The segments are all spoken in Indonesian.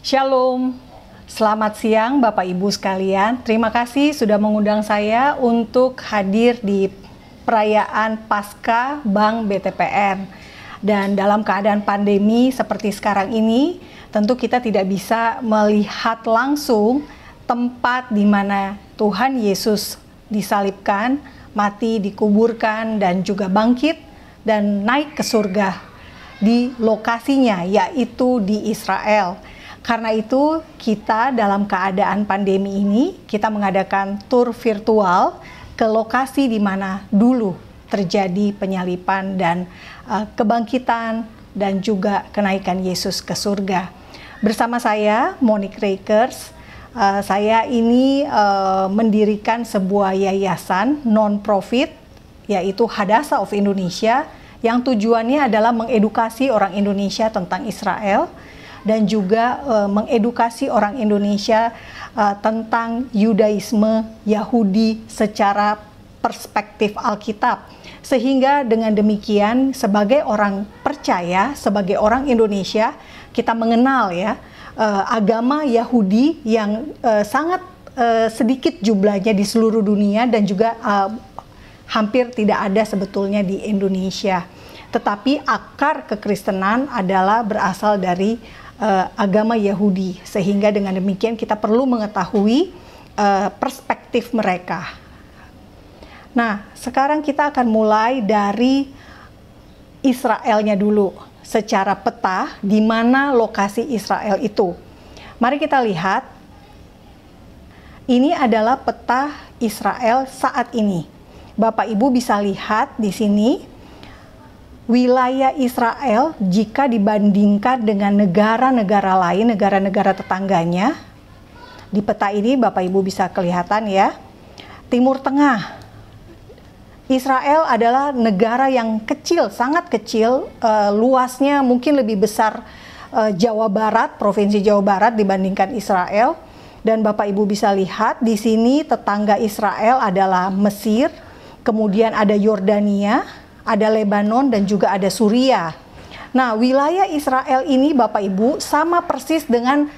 Shalom, selamat siang Bapak Ibu sekalian. Terima kasih sudah mengundang saya untuk hadir di perayaan Paskah Bank BTPN. Dan dalam keadaan pandemi seperti sekarang ini, tentu kita tidak bisa melihat langsung tempat di mana Tuhan Yesus disalibkan, mati, dikuburkan, dan juga bangkit dan naik ke surga di lokasinya, yaitu di Israel. Karena itu kita dalam keadaan pandemi ini, kita mengadakan tur virtual ke lokasi di mana dulu terjadi penyaliban dan kebangkitan dan juga kenaikan Yesus ke surga. Bersama saya, Monique Rakers, saya ini mendirikan sebuah yayasan non-profit, yaitu Hadassah of Indonesia, yang tujuannya adalah mengedukasi orang Indonesia tentang Israel, dan juga mengedukasi orang Indonesia tentang Yudaisme, Yahudi secara perspektif Alkitab. Sehingga dengan demikian sebagai orang percaya, sebagai orang Indonesia, kita mengenal ya agama Yahudi yang sangat sedikit jumlahnya di seluruh dunia dan juga hampir tidak ada sebetulnya di Indonesia. Tetapi akar kekristenan adalah berasal dari agama Yahudi, sehingga dengan demikian kita perlu mengetahui perspektif mereka. Nah, sekarang kita akan mulai dari Israelnya dulu, secara peta di mana lokasi Israel itu. Mari kita lihat, ini adalah peta Israel saat ini. Bapak Ibu bisa lihat di sini, wilayah Israel jika dibandingkan dengan negara-negara lain, negara-negara tetangganya. Di peta ini Bapak Ibu bisa kelihatan ya. Timur Tengah. Israel adalah negara yang kecil, sangat kecil, luasnya mungkin lebih besar Jawa Barat, Provinsi Jawa Barat dibandingkan Israel. Dan Bapak Ibu bisa lihat di sini tetangga Israel adalah Mesir, kemudian ada Yordania, ada Lebanon, dan juga ada Suriah. Nah, wilayah Israel ini Bapak Ibu sama persis dengan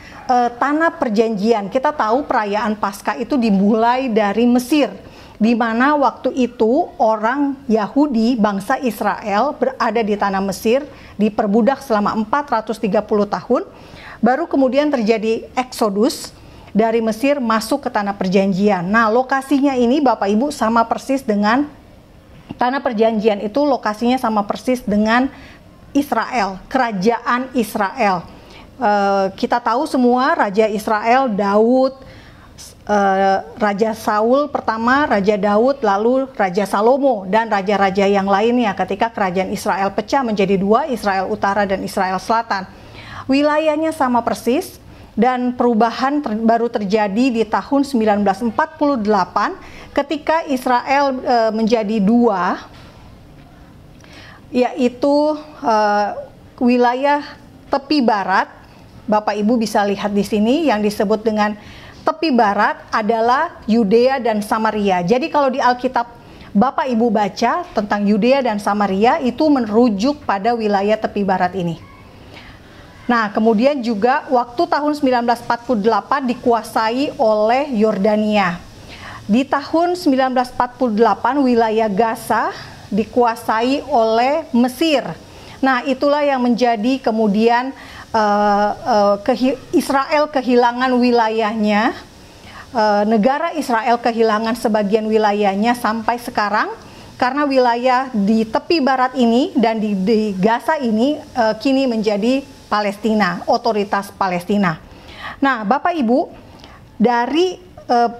tanah perjanjian. Kita tahu perayaan Paskah itu dimulai dari Mesir, di mana waktu itu orang Yahudi, bangsa Israel berada di tanah Mesir, diperbudak selama 430 tahun. Baru kemudian terjadi eksodus dari Mesir masuk ke tanah perjanjian. Nah, lokasinya ini Bapak Ibu sama persis dengan tanah perjanjian itu, lokasinya sama persis dengan Israel, kerajaan Israel. Kita tahu semua Raja Israel, Daud, Raja Saul pertama, Raja Daud, lalu Raja Salomo, dan raja-raja yang lainnya ketika kerajaan Israel pecah menjadi dua, Israel Utara dan Israel Selatan. Wilayahnya sama persis, dan perubahan baru terjadi di tahun 1948 ketika Israel menjadi dua, yaitu wilayah tepi barat. Bapak Ibu bisa lihat di sini yang disebut dengan tepi barat adalah Yudea dan Samaria. Jadi kalau di Alkitab Bapak Ibu baca tentang Yudea dan Samaria, itu merujuk pada wilayah tepi barat ini. Nah, kemudian juga waktu tahun 1948 dikuasai oleh Yordania. Di tahun 1948 wilayah Gaza dikuasai oleh Mesir. Nah, itulah yang menjadi kemudian Israel kehilangan wilayahnya. Negara Israel kehilangan sebagian wilayahnya sampai sekarang, karena wilayah di tepi barat ini dan di Gaza ini kini menjadi Palestina, otoritas Palestina. Nah, Bapak Ibu, dari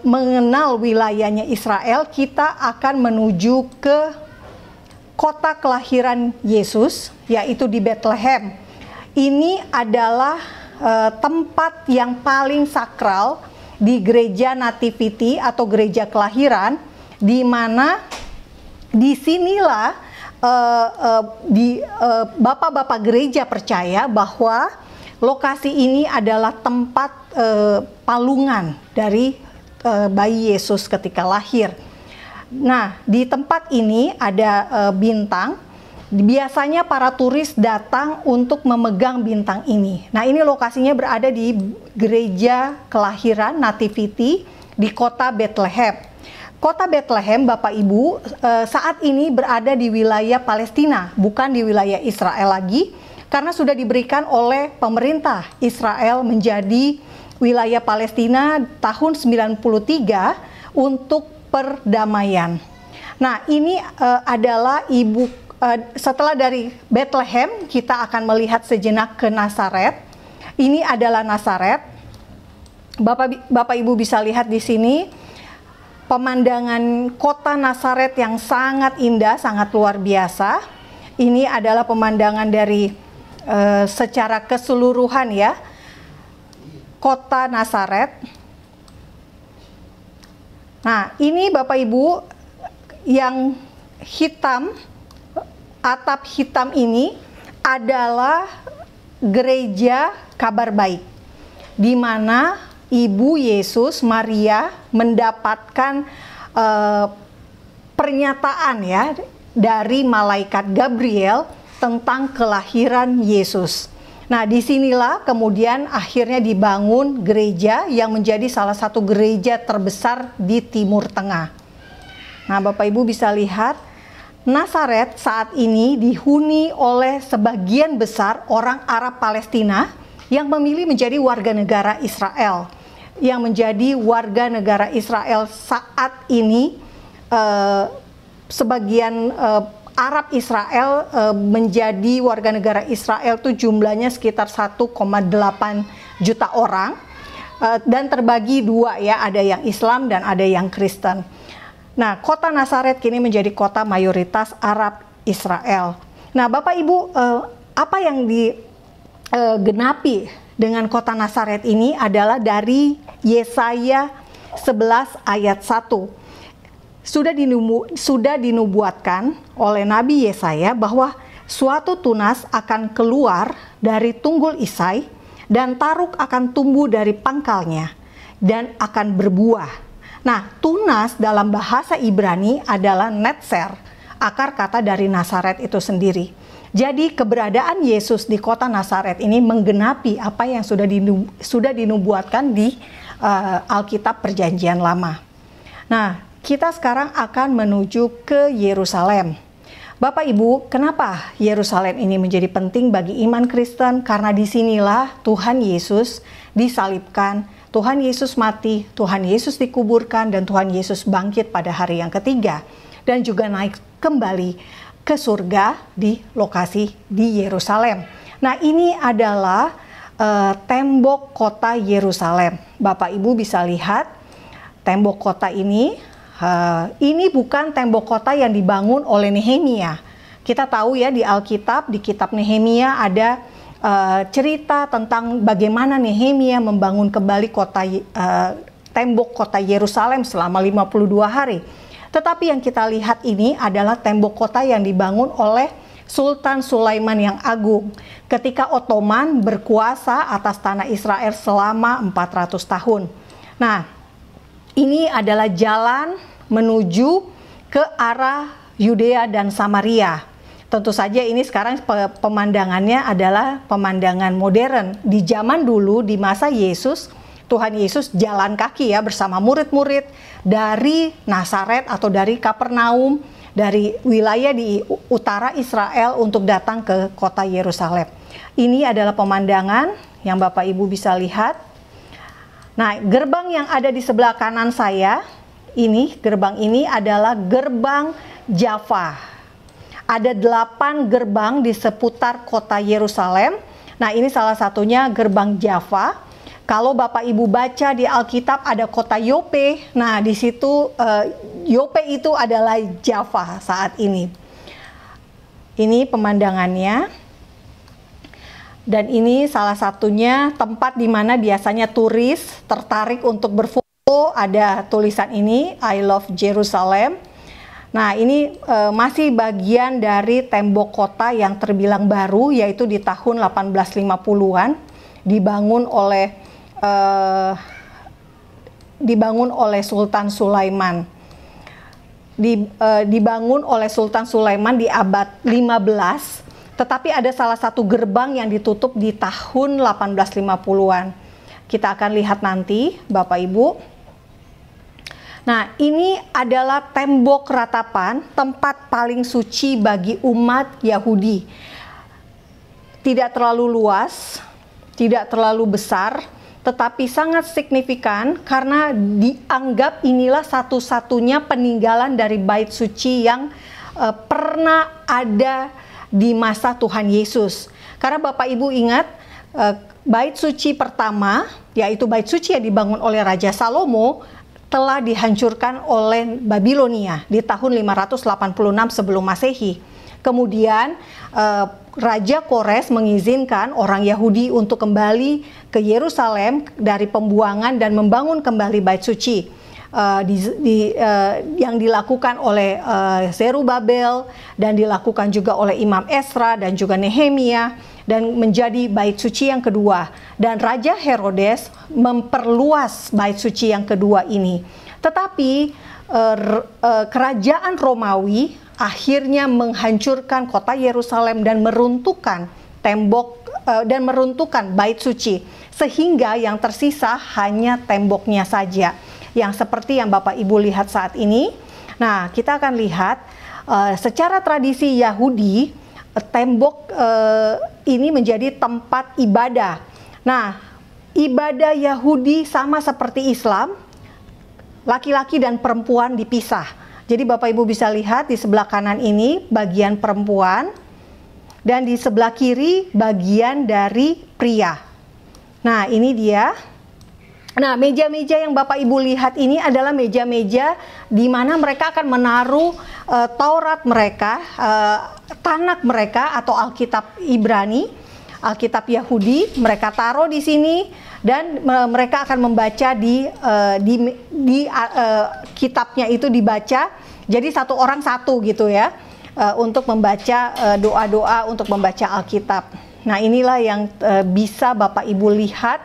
mengenal wilayahnya Israel, kita akan menuju ke kota kelahiran Yesus, yaitu di Bethlehem. Ini adalah tempat yang paling sakral di gereja Nativity atau gereja kelahiran, di mana disinilah bapak-bapak gereja percaya bahwa lokasi ini adalah tempat palungan dari bayi Yesus ketika lahir. Nah, di tempat ini ada bintang Biasanya para turis datang untuk memegang bintang ini. Nah, ini lokasinya berada di gereja kelahiran Nativity di kota Bethlehem. Kota Bethlehem, Bapak Ibu, saat ini berada di wilayah Palestina, bukan di wilayah Israel lagi, karena sudah diberikan oleh pemerintah Israel menjadi wilayah Palestina tahun 93 untuk perdamaian. Nah, ini adalah setelah dari Bethlehem, kita akan melihat sejenak ke Nazaret. Ini adalah Nazaret. Bapak Ibu bisa lihat di sini pemandangan kota Nazaret yang sangat indah, sangat luar biasa. Ini adalah pemandangan dari secara keseluruhan ya, kota Nazaret. Nah, ini Bapak Ibu yang hitam, atap hitam ini adalah gereja Kabar Baik, di mana Ibu Yesus Maria mendapatkan pernyataan ya dari malaikat Gabriel tentang kelahiran Yesus. Nah, disinilah kemudian akhirnya dibangun gereja yang menjadi salah satu gereja terbesar di Timur Tengah. Nah, Bapak Ibu bisa lihat Nazaret saat ini dihuni oleh sebagian besar orang Arab Palestina yang memilih menjadi warga negara Israel. Yang menjadi warga negara Israel saat ini, sebagian Arab Israel menjadi warga negara Israel itu jumlahnya sekitar 1,8 juta orang, dan terbagi dua ya, ada yang Islam dan ada yang Kristen. Nah, kota Nazaret kini menjadi kota mayoritas Arab Israel. Nah, Bapak Ibu, apa yang digenapi dengan kota Nazaret ini adalah dari Yesaya 11 ayat 1. Sudah dinubuatkan oleh Nabi Yesaya bahwa suatu tunas akan keluar dari tunggul Isai dan taruk akan tumbuh dari pangkalnya dan akan berbuah. Nah, tunas dalam bahasa Ibrani adalah netzer, akar kata dari Nazaret itu sendiri. Jadi keberadaan Yesus di kota Nazaret ini menggenapi apa yang sudah dinubuatkan di Alkitab Perjanjian Lama. Nah, kita sekarang akan menuju ke Yerusalem. Bapak Ibu, kenapa Yerusalem ini menjadi penting bagi iman Kristen? Karena disinilah Tuhan Yesus disalibkan, Tuhan Yesus mati, Tuhan Yesus dikuburkan, dan Tuhan Yesus bangkit pada hari yang ketiga. Dan juga naik kembali ke surga di lokasi di Yerusalem. Nah, ini adalah tembok kota Yerusalem. Bapak Ibu bisa lihat tembok kota ini. Ini bukan tembok kota yang dibangun oleh Nehemia. Kita tahu ya di Alkitab, di kitab Nehemia ada cerita tentang bagaimana Nehemia membangun kembali tembok kota Yerusalem selama 52 hari. Tetapi yang kita lihat ini adalah tembok kota yang dibangun oleh Sultan Sulaiman yang agung ketika Ottoman berkuasa atas tanah Israel selama 400 tahun. Nah, ini adalah jalan menuju ke arah Yudea dan Samaria. Tentu saja ini sekarang pemandangannya adalah pemandangan modern. Di zaman dulu, di masa Yesus, Tuhan Yesus jalan kaki ya bersama murid-murid dari Nazaret atau dari Kapernaum, dari wilayah di utara Israel untuk datang ke kota Yerusalem. Ini adalah pemandangan yang Bapak Ibu bisa lihat. Nah, gerbang yang ada di sebelah kanan saya, gerbang ini adalah gerbang Jaffa. Ada 8 gerbang di seputar kota Yerusalem. Nah, ini salah satunya gerbang Jaffa. Kalau Bapak Ibu baca di Alkitab ada kota Yope. Nah, di situ Yope itu adalah Jaffa saat ini. Ini pemandangannya. Dan ini salah satunya tempat di mana biasanya turis tertarik untuk berfoto. Ada tulisan ini, I love Jerusalem. Nah, ini masih bagian dari tembok kota yang terbilang baru, yaitu di tahun 1850-an dibangun oleh Sultan Sulaiman. dibangun oleh Sultan Sulaiman di abad 15, tetapi ada salah satu gerbang yang ditutup di tahun 1850-an. Kita akan lihat nanti, Bapak Ibu. Nah, ini adalah tembok ratapan, tempat paling suci bagi umat Yahudi. Tidak terlalu luas, tidak terlalu besar, tetapi sangat signifikan karena dianggap inilah satu-satunya peninggalan dari bait suci yang pernah ada di masa Tuhan Yesus. Karena Bapak Ibu ingat, bait suci pertama, yaitu bait suci yang dibangun oleh Raja Salomo, telah dihancurkan oleh Babilonia di tahun 586 sebelum Masehi. Kemudian Raja Kores mengizinkan orang Yahudi untuk kembali ke Yerusalem dari pembuangan dan membangun kembali bait suci. Yang dilakukan oleh Zerubabel dan dilakukan juga oleh Imam Esra dan juga Nehemia, dan menjadi bait suci yang kedua. Dan Raja Herodes memperluas bait suci yang kedua ini. Tetapi kerajaan Romawi akhirnya menghancurkan kota Yerusalem dan meruntuhkan tembok dan meruntuhkan bait suci, sehingga yang tersisa hanya temboknya saja, yang seperti yang Bapak Ibu lihat saat ini. Nah, kita akan lihat secara tradisi Yahudi, tembok ini menjadi tempat ibadah. Nah, ibadah Yahudi sama seperti Islam, laki-laki dan perempuan dipisah. Jadi Bapak Ibu bisa lihat di sebelah kanan ini bagian perempuan, dan di sebelah kiri bagian dari pria. Nah, ini dia. Nah, meja-meja yang Bapak Ibu lihat ini adalah meja-meja di mana mereka akan menaruh Taurat mereka, Tanakh mereka atau Alkitab Ibrani, Alkitab Yahudi, mereka taruh di sini, dan mereka akan membaca di kitabnya itu dibaca. Jadi satu orang satu gitu ya, untuk membaca doa-doa untuk membaca Alkitab. Nah, inilah yang bisa Bapak Ibu lihat.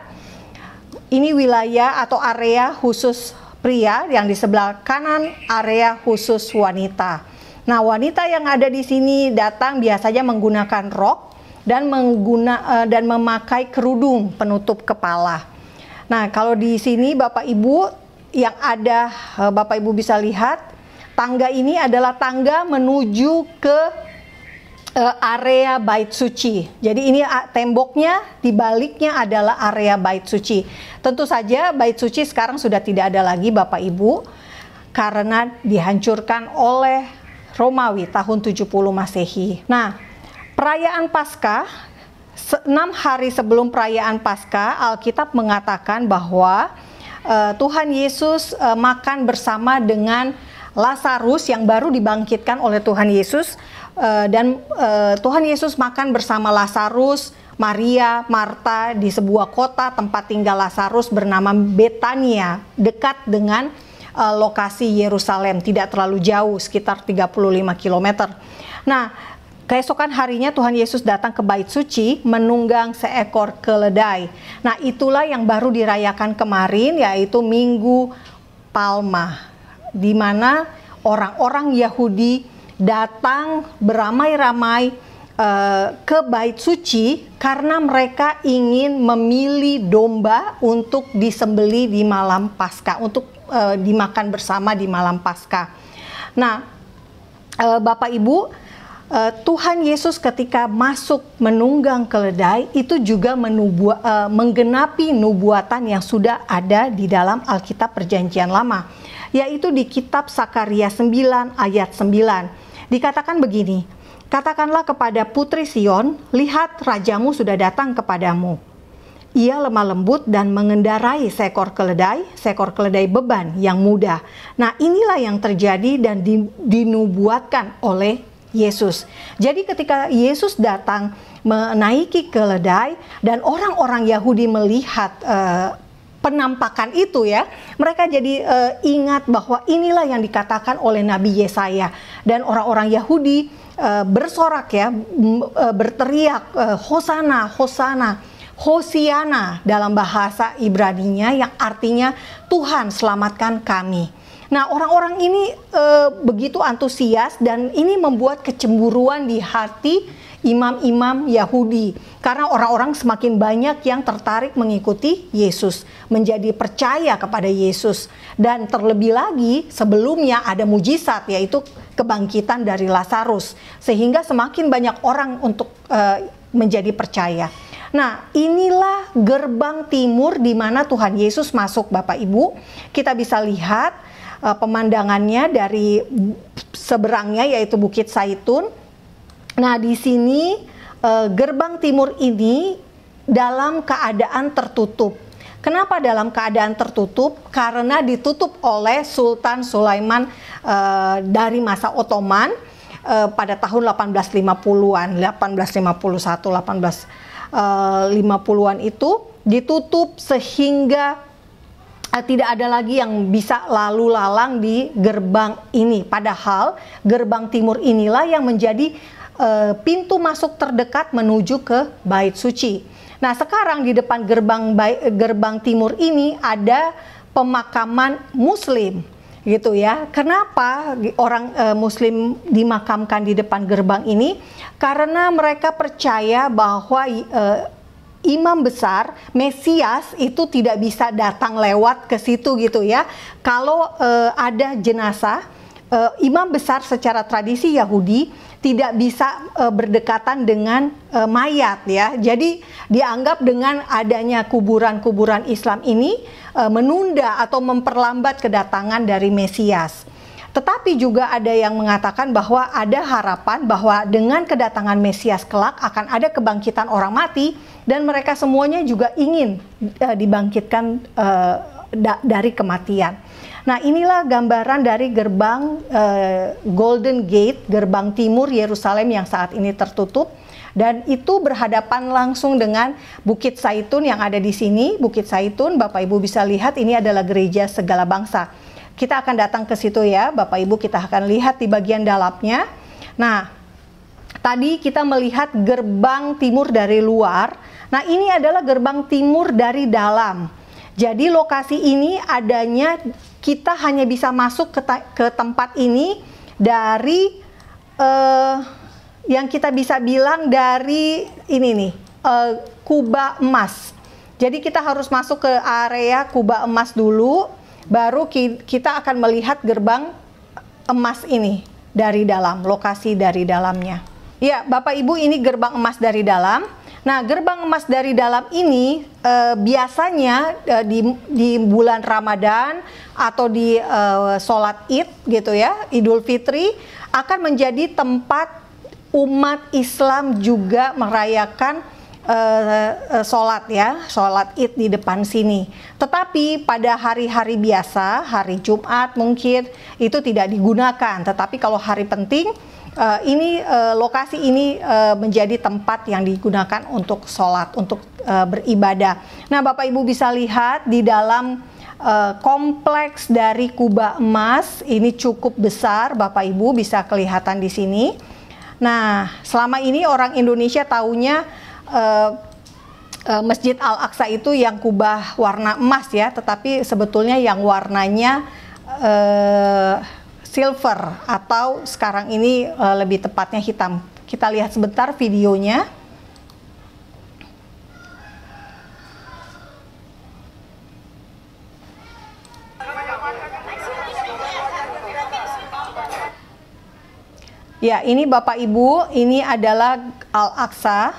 Ini wilayah atau area khusus pria, yang di sebelah kanan area khusus wanita. Nah, wanita yang ada di sini datang biasanya menggunakan rok dan memakai kerudung penutup kepala. Nah, kalau di sini Bapak Ibu yang ada, Bapak Ibu bisa lihat tangga ini adalah tangga menuju ke area bait suci. Jadi ini temboknya, di baliknya adalah area bait suci. Tentu saja bait suci sekarang sudah tidak ada lagi Bapak Ibu, karena dihancurkan oleh Romawi tahun 70 Masehi. Nah, perayaan Paskah, 6 hari sebelum perayaan Paskah, Alkitab mengatakan bahwa Tuhan Yesus makan bersama dengan Lazarus yang baru dibangkitkan oleh Tuhan Yesus, dan Tuhan Yesus makan bersama Lazarus, Maria, Marta di sebuah kota tempat tinggal Lazarus bernama Betania, dekat dengan lokasi Yerusalem, tidak terlalu jauh, sekitar 35 km. Nah, keesokan harinya Tuhan Yesus datang ke bait suci menunggang seekor keledai. Nah, itulah yang baru dirayakan kemarin, yaitu Minggu Palma, di mana orang-orang Yahudi datang beramai-ramai ke bait suci karena mereka ingin memilih domba untuk disembelih di malam Paskah, untuk dimakan bersama di malam Paskah. Nah, Bapak Ibu, Tuhan Yesus ketika masuk menunggang keledai itu juga menggenapi nubuatan yang sudah ada di dalam Alkitab Perjanjian Lama, yaitu di kitab Sakaria 9 ayat 9. Dikatakan begini, katakanlah kepada putri Sion, lihat rajamu sudah datang kepadamu. Ia lemah lembut dan mengendarai seekor keledai beban yang mudah. Nah, inilah yang terjadi dan dinubuatkan oleh Yesus. Jadi ketika Yesus datang menaiki keledai dan orang-orang Yahudi melihat penampakan itu ya, mereka jadi ingat bahwa inilah yang dikatakan oleh Nabi Yesaya, dan orang-orang Yahudi bersorak ya, berteriak Hosana, Hosana, Hosiana dalam bahasa Ibraninya, yang artinya Tuhan selamatkan kami. Nah, orang-orang ini begitu antusias dan ini membuat kecemburuan di hati imam-imam Yahudi. Karena orang-orang semakin banyak yang tertarik mengikuti Yesus, menjadi percaya kepada Yesus. Dan terlebih lagi sebelumnya ada mujizat, yaitu kebangkitan dari Lazarus. Sehingga semakin banyak orang untuk menjadi percaya. Nah, inilah gerbang timur di mana Tuhan Yesus masuk, Bapak Ibu. Kita bisa lihat pemandangannya dari seberangnya, yaitu Bukit Zaitun. Nah, di sini gerbang timur ini dalam keadaan tertutup. Kenapa dalam keadaan tertutup? Karena ditutup oleh Sultan Sulaiman dari masa Ottoman pada tahun 1850-an, 1851, 1850-an itu ditutup sehingga tidak ada lagi yang bisa lalu lalang di gerbang ini. Padahal gerbang timur inilah yang menjadi pintu masuk terdekat menuju ke Bait Suci. Nah, sekarang di depan gerbang timur ini ada pemakaman Muslim, gitu ya. Kenapa orang Muslim dimakamkan di depan gerbang ini? Karena mereka percaya bahwa imam besar Mesias itu tidak bisa datang lewat ke situ, gitu ya. Kalau ada jenazah, imam besar secara tradisi Yahudi tidak bisa berdekatan dengan mayat, ya. Jadi dianggap dengan adanya kuburan-kuburan Islam ini menunda atau memperlambat kedatangan dari Mesias. Tetapi juga ada yang mengatakan bahwa ada harapan bahwa dengan kedatangan Mesias kelak akan ada kebangkitan orang mati dan mereka semuanya juga ingin dibangkitkan dari kematian. Nah, inilah gambaran dari gerbang Golden Gate, gerbang timur Yerusalem yang saat ini tertutup. Dan itu berhadapan langsung dengan Bukit Zaitun yang ada di sini. Bukit Zaitun, Bapak Ibu bisa lihat, ini adalah gereja segala bangsa. Kita akan datang ke situ ya, Bapak Ibu, kita akan lihat di bagian dalamnya. Nah, tadi kita melihat gerbang timur dari luar. Nah, ini adalah gerbang timur dari dalam. Jadi lokasi ini adanya, kita hanya bisa masuk ke tempat ini dari yang kita bisa bilang dari ini nih, Kuba Emas. Jadi kita harus masuk ke area Kuba Emas dulu, baru kita akan melihat gerbang emas ini dari dalam, lokasi dari dalamnya. Ya, Bapak Ibu, ini gerbang emas dari dalam. Nah, gerbang emas dari dalam ini biasanya di bulan Ramadan atau di sholat Id, gitu ya, Idul Fitri, akan menjadi tempat umat Islam juga merayakan sholat, ya, sholat Id di depan sini. Tetapi pada hari-hari biasa, hari Jumat mungkin itu tidak digunakan. Tetapi kalau hari penting, lokasi ini menjadi tempat yang digunakan untuk sholat, untuk beribadah. Nah, Bapak Ibu bisa lihat di dalam kompleks dari Kuba Emas ini cukup besar, Bapak Ibu bisa kelihatan di sini. Nah, selama ini orang Indonesia taunya Masjid Al-Aqsa itu yang kubah warna emas, ya, tetapi sebetulnya yang warnanya silver, atau sekarang ini lebih tepatnya hitam. Kita lihat sebentar videonya. Ya, ini Bapak Ibu, ini adalah Al-Aqsa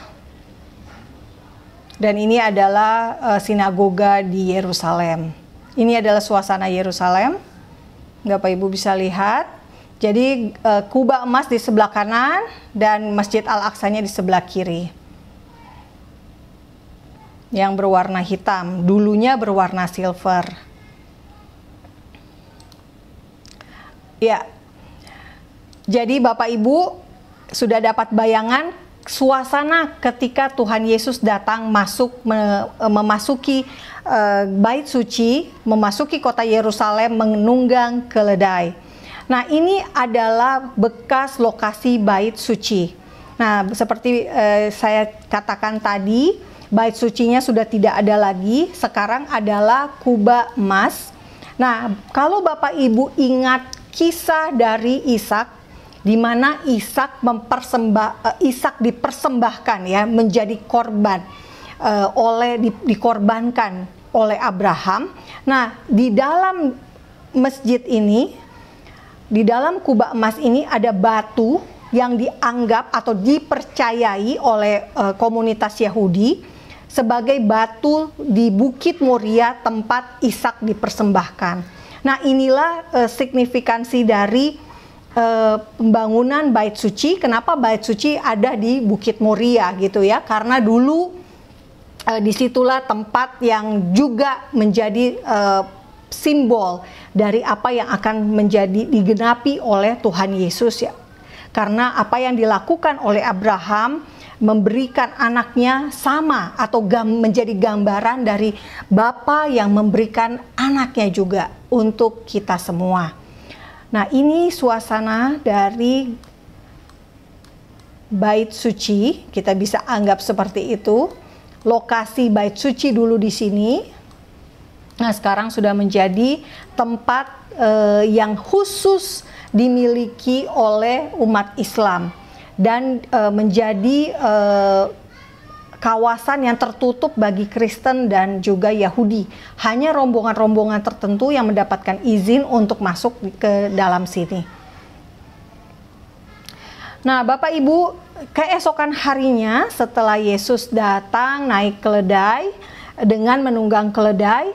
dan ini adalah sinagoga di Yerusalem. Ini adalah suasana Yerusalem. Bapak Ibu bisa lihat. Jadi Kuba Emas di sebelah kanan dan Masjid Al-Aqsa-nya di sebelah kiri. Yang berwarna hitam, dulunya berwarna silver. Ya. Jadi Bapak Ibu sudah dapat bayangan suasana ketika Tuhan Yesus datang memasuki Bait Suci, memasuki kota Yerusalem, menunggang keledai. Nah, ini adalah bekas lokasi Bait Suci. Nah, seperti saya katakan tadi, Bait Sucinya sudah tidak ada lagi, sekarang adalah Kuba Emas. Nah, kalau Bapak Ibu ingat kisah dari Ishak, di mana Ishak dipersembahkan ya, menjadi korban dikorbankan oleh Abraham. Nah, di dalam masjid ini, di dalam kubah emas ini ada batu yang dianggap atau dipercayai oleh komunitas Yahudi sebagai batu di Bukit Moria tempat Ishak dipersembahkan. Nah, inilah signifikansi dari pembangunan Bait Suci. Kenapa Bait Suci ada di Bukit Moria gitu ya? Karena dulu disitulah tempat yang juga menjadi simbol dari apa yang akan menjadi digenapi oleh Tuhan Yesus ya. Karena apa yang dilakukan oleh Abraham, memberikan anaknya sama atau menjadi gambaran dari Bapa yang memberikan anaknya juga untuk kita semua. Nah, ini suasana dari Bait Suci, kita bisa anggap seperti itu. Lokasi Bait Suci dulu di sini. Nah, sekarang sudah menjadi tempat yang khusus dimiliki oleh umat Islam dan menjadi kawasan yang tertutup bagi Kristen dan juga Yahudi. Hanya rombongan-rombongan tertentu yang mendapatkan izin untuk masuk ke dalam sini. Nah, Bapak Ibu, keesokan harinya setelah Yesus datang naik keledai dengan menunggang keledai,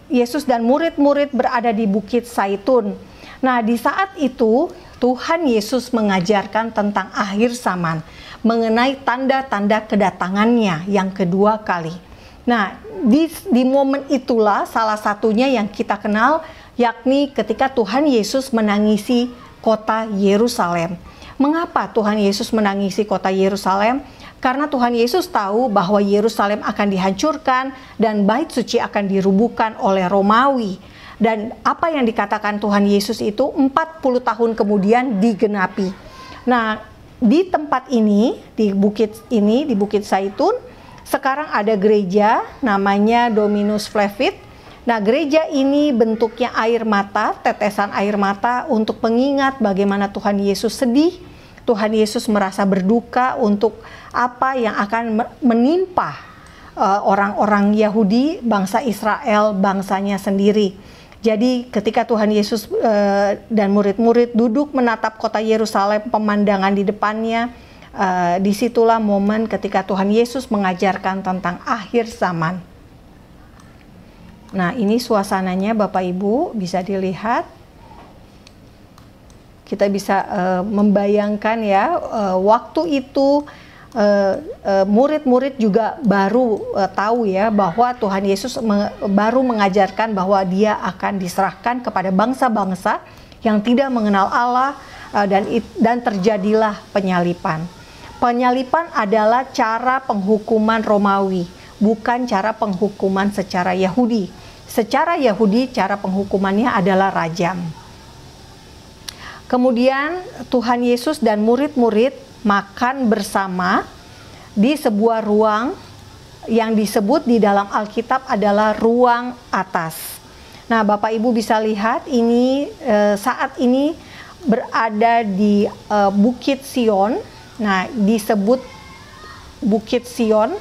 Yesus dan murid-murid berada di Bukit Zaitun. Nah, di saat itu Tuhan Yesus mengajarkan tentang akhir zaman, mengenai tanda-tanda kedatangannya yang kedua kali. Nah, di momen itulah salah satunya yang kita kenal, yakni ketika Tuhan Yesus menangisi kota Yerusalem. Mengapa Tuhan Yesus menangisi kota Yerusalem? Karena Tuhan Yesus tahu bahwa Yerusalem akan dihancurkan dan Bait Suci akan dirubuhkan oleh Romawi. Dan apa yang dikatakan Tuhan Yesus itu 40 tahun kemudian digenapi. Nah, di tempat ini, di Bukit Zaitun, sekarang ada gereja namanya Dominus Flevit. Nah, gereja ini bentuknya air mata, tetesan air mata untuk pengingat bagaimana Tuhan Yesus sedih. Tuhan Yesus merasa berduka untuk apa yang akan menimpa orang-orang Yahudi, bangsa Israel, bangsanya sendiri. Jadi ketika Tuhan Yesus dan murid-murid duduk menatap kota Yerusalem, pemandangan di depannya, disitulah momen ketika Tuhan Yesus mengajarkan tentang akhir zaman. Nah, ini suasananya Bapak Ibu bisa dilihat. Kita bisa membayangkan ya, waktu itu murid-murid juga baru tahu ya bahwa Tuhan Yesus baru mengajarkan bahwa dia akan diserahkan kepada bangsa-bangsa yang tidak mengenal Allah, dan terjadilah penyalipan. Penyalipan adalah cara penghukuman Romawi, bukan cara penghukuman secara Yahudi. Secara Yahudi cara penghukumannya adalah rajam. Kemudian Tuhan Yesus dan murid-murid makan bersama di sebuah ruang yang disebut di dalam Alkitab adalah ruang atas. Nah, Bapak Ibu bisa lihat ini saat ini berada di Bukit Sion. Nah, disebut Bukit Sion,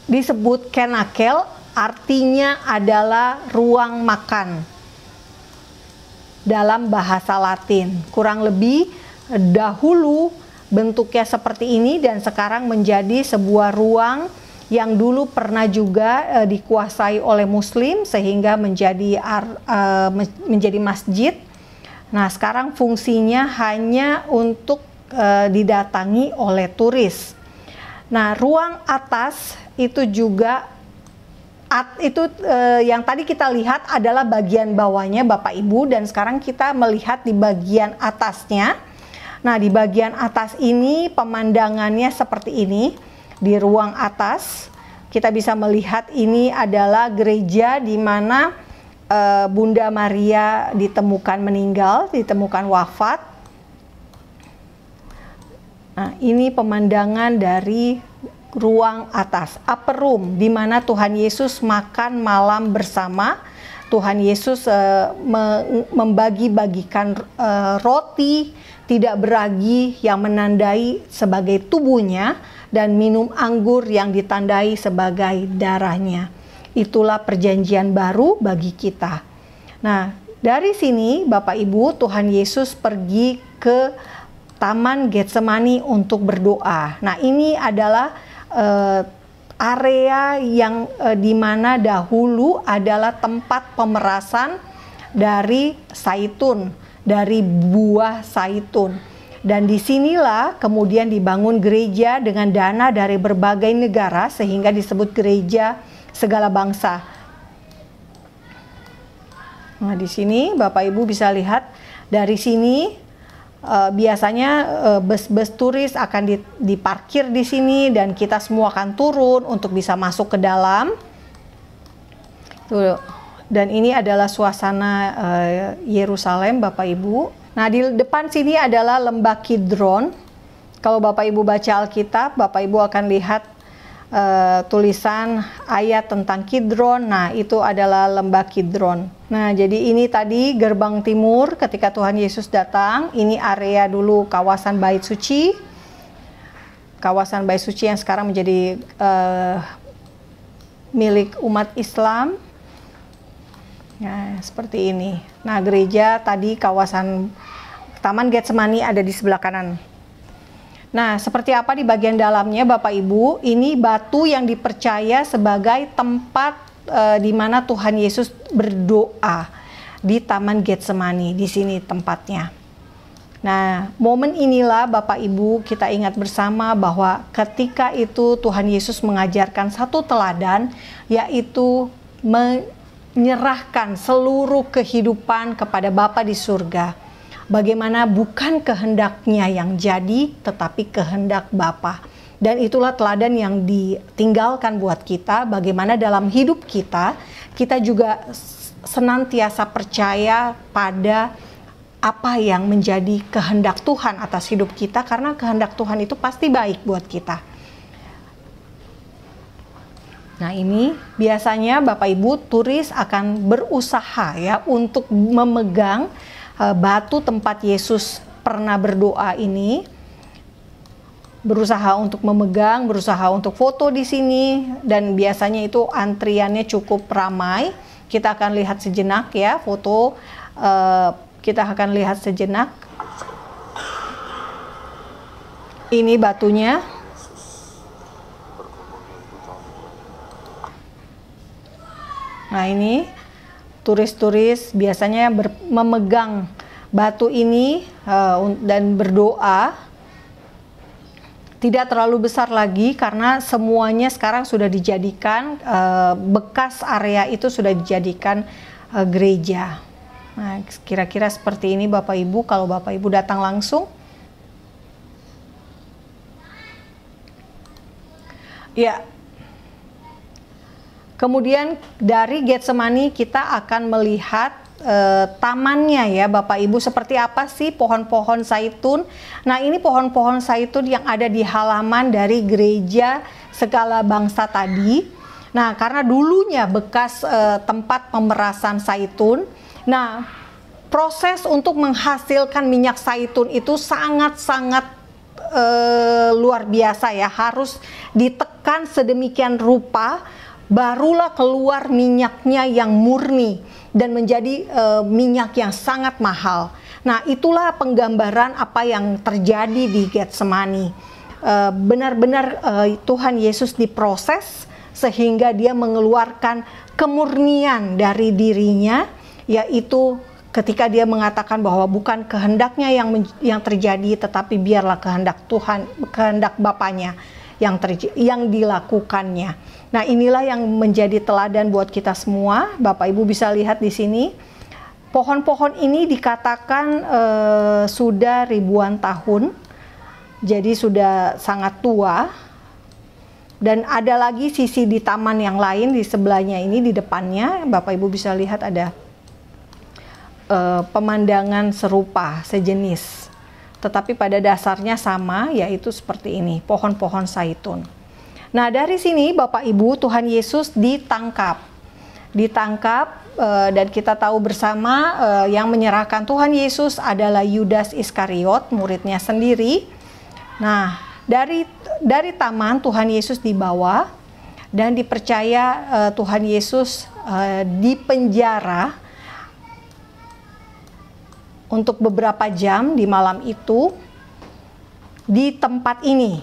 disebut Kenakel, artinya adalah ruang makan dalam bahasa Latin. Kurang lebih dahulu bentuknya seperti ini dan sekarang menjadi sebuah ruang yang dulu pernah juga dikuasai oleh Muslim sehingga menjadi masjid. Nah, sekarang fungsinya hanya untuk didatangi oleh turis. Nah, ruang atas itu juga yang tadi kita lihat adalah bagian bawahnya Bapak Ibu, dan sekarang kita melihat di bagian atasnya. Nah, di bagian atas ini pemandangannya seperti ini. Di ruang atas kita bisa melihat ini adalah gereja di mana Bunda Maria ditemukan meninggal, ditemukan wafat. Nah, ini pemandangan dari ruang atas, upper room, di mana Tuhan Yesus makan malam bersama. Tuhan Yesus membagi-bagikan roti tidak beragi yang menandai sebagai tubuhnya, dan minum anggur yang ditandai sebagai darahnya. Itulah perjanjian baru bagi kita. Nah, dari sini Bapak Ibu, Tuhan Yesus pergi ke Taman Getsemani untuk berdoa. Nah, ini adalah area yang di mana dahulu adalah tempat pemerasan dari zaitun, dari buah zaitun. Dan disinilah kemudian dibangun gereja dengan dana dari berbagai negara, sehingga disebut gereja segala bangsa. Nah, di sini Bapak Ibu bisa lihat dari sini biasanya bus-bus turis akan diparkir di sini, dan kita semua akan turun untuk bisa masuk ke dalam. Tuh. Dan ini adalah suasana Yerusalem, Bapak Ibu. Nah, di depan sini adalah lembah Kidron. Kalau Bapak Ibu baca Alkitab, Bapak Ibu akan lihat tulisan ayat tentang Kidron. Nah, itu adalah lembah Kidron. Nah, jadi ini tadi gerbang timur ketika Tuhan Yesus datang. Ini area dulu kawasan Bait Suci. Kawasan Bait Suci yang sekarang menjadi milik umat Islam. Nah, seperti ini. Nah, gereja tadi kawasan Taman Getsemani ada di sebelah kanan. Nah, seperti apa di bagian dalamnya Bapak Ibu? Ini batu yang dipercaya sebagai tempat di mana Tuhan Yesus berdoa, di Taman Getsemani. Di sini tempatnya. Nah, momen inilah Bapak Ibu kita ingat bersama bahwa ketika itu Tuhan Yesus mengajarkan satu teladan, yaitu menyerahkan seluruh kehidupan kepada Bapa di surga. Bagaimana bukan kehendaknya yang jadi, tetapi kehendak Bapa. Dan itulah teladan yang ditinggalkan buat kita, bagaimana dalam hidup kita, kita juga senantiasa percaya pada apa yang menjadi kehendak Tuhan atas hidup kita, karena kehendak Tuhan itu pasti baik buat kita. Nah, ini biasanya Bapak Ibu turis akan berusaha ya untuk memegang batu tempat Yesus pernah berdoa ini, berusaha untuk memegang, berusaha untuk foto di sini, dan biasanya itu antriannya cukup ramai. Kita akan lihat sejenak ya foto, kita akan lihat sejenak. Ini batunya. Nah, ini turis-turis biasanya memegang batu ini dan berdoa. Tidak terlalu besar lagi karena semuanya sekarang sudah dijadikan, bekas area itu sudah dijadikan gereja. Nah, kira-kira seperti ini Bapak Ibu kalau Bapak Ibu datang langsung. Ya. Kemudian dari Getsemani kita akan melihat tamannya ya Bapak Ibu, seperti apa sih pohon-pohon zaitun. Nah, ini pohon-pohon zaitun yang ada di halaman dari gereja segala bangsa tadi. Nah, karena dulunya bekas tempat pemerasan zaitun. Nah, proses untuk menghasilkan minyak zaitun itu sangat-sangat luar biasa ya, harus ditekan sedemikian rupa barulah keluar minyaknya yang murni dan menjadi minyak yang sangat mahal. Nah, itulah penggambaran apa yang terjadi di Getsemani. Benar-benar Tuhan Yesus diproses sehingga dia mengeluarkan kemurnian dari dirinya, yaitu ketika dia mengatakan bahwa bukan kehendaknya yang terjadi, tetapi biarlah kehendak Tuhan, kehendak Bapanya yang dilakukannya. Nah, inilah yang menjadi teladan buat kita semua. Bapak Ibu bisa lihat di sini, pohon-pohon ini dikatakan sudah ribuan tahun, jadi sudah sangat tua. Dan ada lagi sisi di taman yang lain di sebelahnya ini, di depannya Bapak Ibu bisa lihat ada pemandangan serupa, sejenis. Tetapi pada dasarnya sama, yaitu seperti ini, pohon-pohon zaitun. Nah, dari sini Bapak Ibu, Tuhan Yesus ditangkap. Dan kita tahu bersama yang menyerahkan Tuhan Yesus adalah Yudas Iskariot, muridnya sendiri. Nah, dari taman Tuhan Yesus dibawa dan dipercaya Tuhan Yesus dipenjara untuk beberapa jam di malam itu di tempat ini.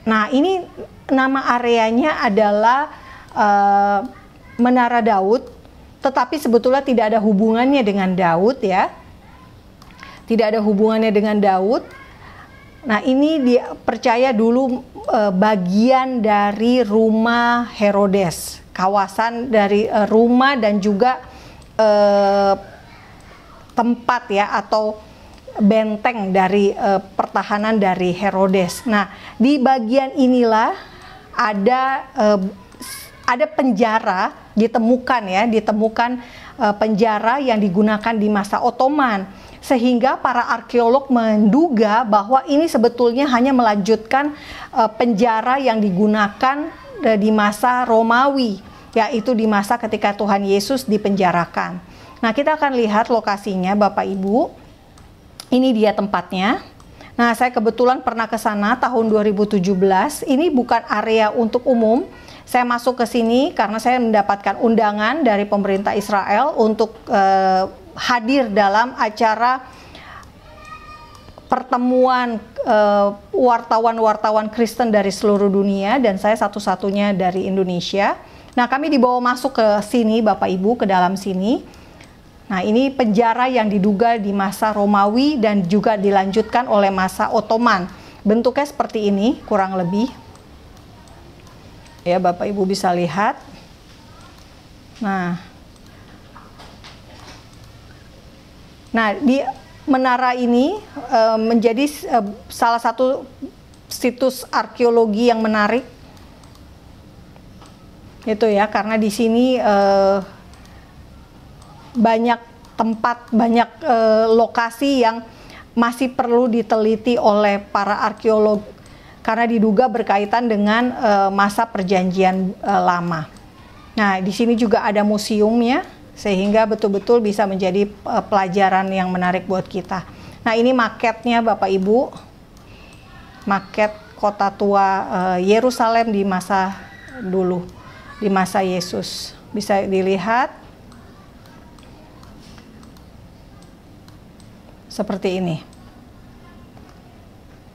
Nah, ini nama areanya adalah Menara Daud, tetapi sebetulnya tidak ada hubungannya dengan Daud ya. Tidak ada hubungannya dengan Daud. Nah, ini dipercaya dulu bagian dari rumah Herodes, kawasan dari rumah dan juga tempat ya atau benteng dari pertahanan dari Herodes. Nah, di bagian inilah ada penjara ditemukan penjara yang digunakan di masa Ottoman, sehingga para arkeolog menduga bahwa ini sebetulnya hanya melanjutkan penjara yang digunakan di masa Romawi, yaitu di masa ketika Tuhan Yesus dipenjarakan. Nah, kita akan lihat lokasinya Bapak Ibu. Ini dia tempatnya. Nah, saya kebetulan pernah ke sana tahun 2017. Ini bukan area untuk umum. Saya masuk ke sini karena saya mendapatkan undangan dari pemerintah Israel untuk hadir dalam acara pertemuan wartawan-wartawan Kristen dari seluruh dunia, dan saya satu-satunya dari Indonesia. Nah, kami dibawa masuk ke sini Bapak Ibu, ke dalam sini. Nah, ini penjara yang diduga di masa Romawi dan juga dilanjutkan oleh masa Ottoman. Bentuknya seperti ini kurang lebih. Ya, Bapak Ibu bisa lihat. Nah, di menara ini menjadi salah satu situs arkeologi yang menarik. Itu ya, karena di sini banyak tempat, banyak lokasi yang masih perlu diteliti oleh para arkeolog karena diduga berkaitan dengan masa perjanjian lama. Nah, di sini juga ada museumnya, sehingga betul-betul bisa menjadi pelajaran yang menarik buat kita. Nah, ini maketnya Bapak Ibu, maket kota tua Yerusalem di masa dulu, di masa Yesus. Bisa dilihat seperti ini.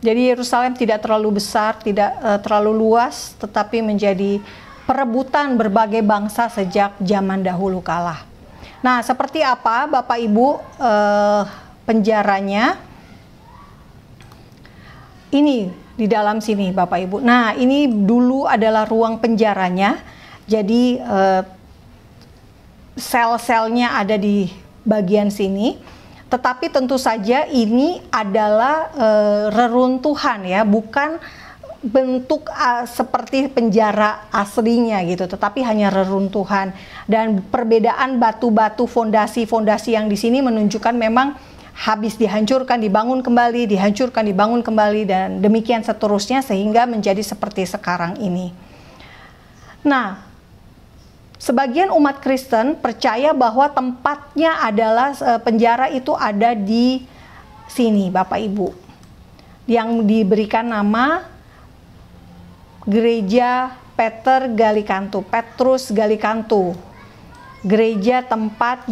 Jadi Yerusalem tidak terlalu besar, tidak terlalu luas, tetapi menjadi perebutan berbagai bangsa sejak zaman dahulu kala. Nah, seperti apa Bapak Ibu penjaranya? Ini di dalam sini Bapak Ibu. Nah, ini dulu adalah ruang penjaranya. Jadi sel-selnya ada di bagian sini. Tetapi tentu saja ini adalah reruntuhan ya, bukan bentuk seperti penjara aslinya gitu, tetapi hanya reruntuhan. Dan perbedaan batu-batu fondasi-fondasi yang di sini menunjukkan memang habis dihancurkan, dibangun kembali, dihancurkan, dibangun kembali, dan demikian seterusnya sehingga menjadi seperti sekarang ini. Nah, sebagian umat Kristen percaya bahwa tempatnya adalah penjara itu ada di sini Bapak Ibu, yang diberikan nama Gereja Petrus Gallicantu, gereja tempat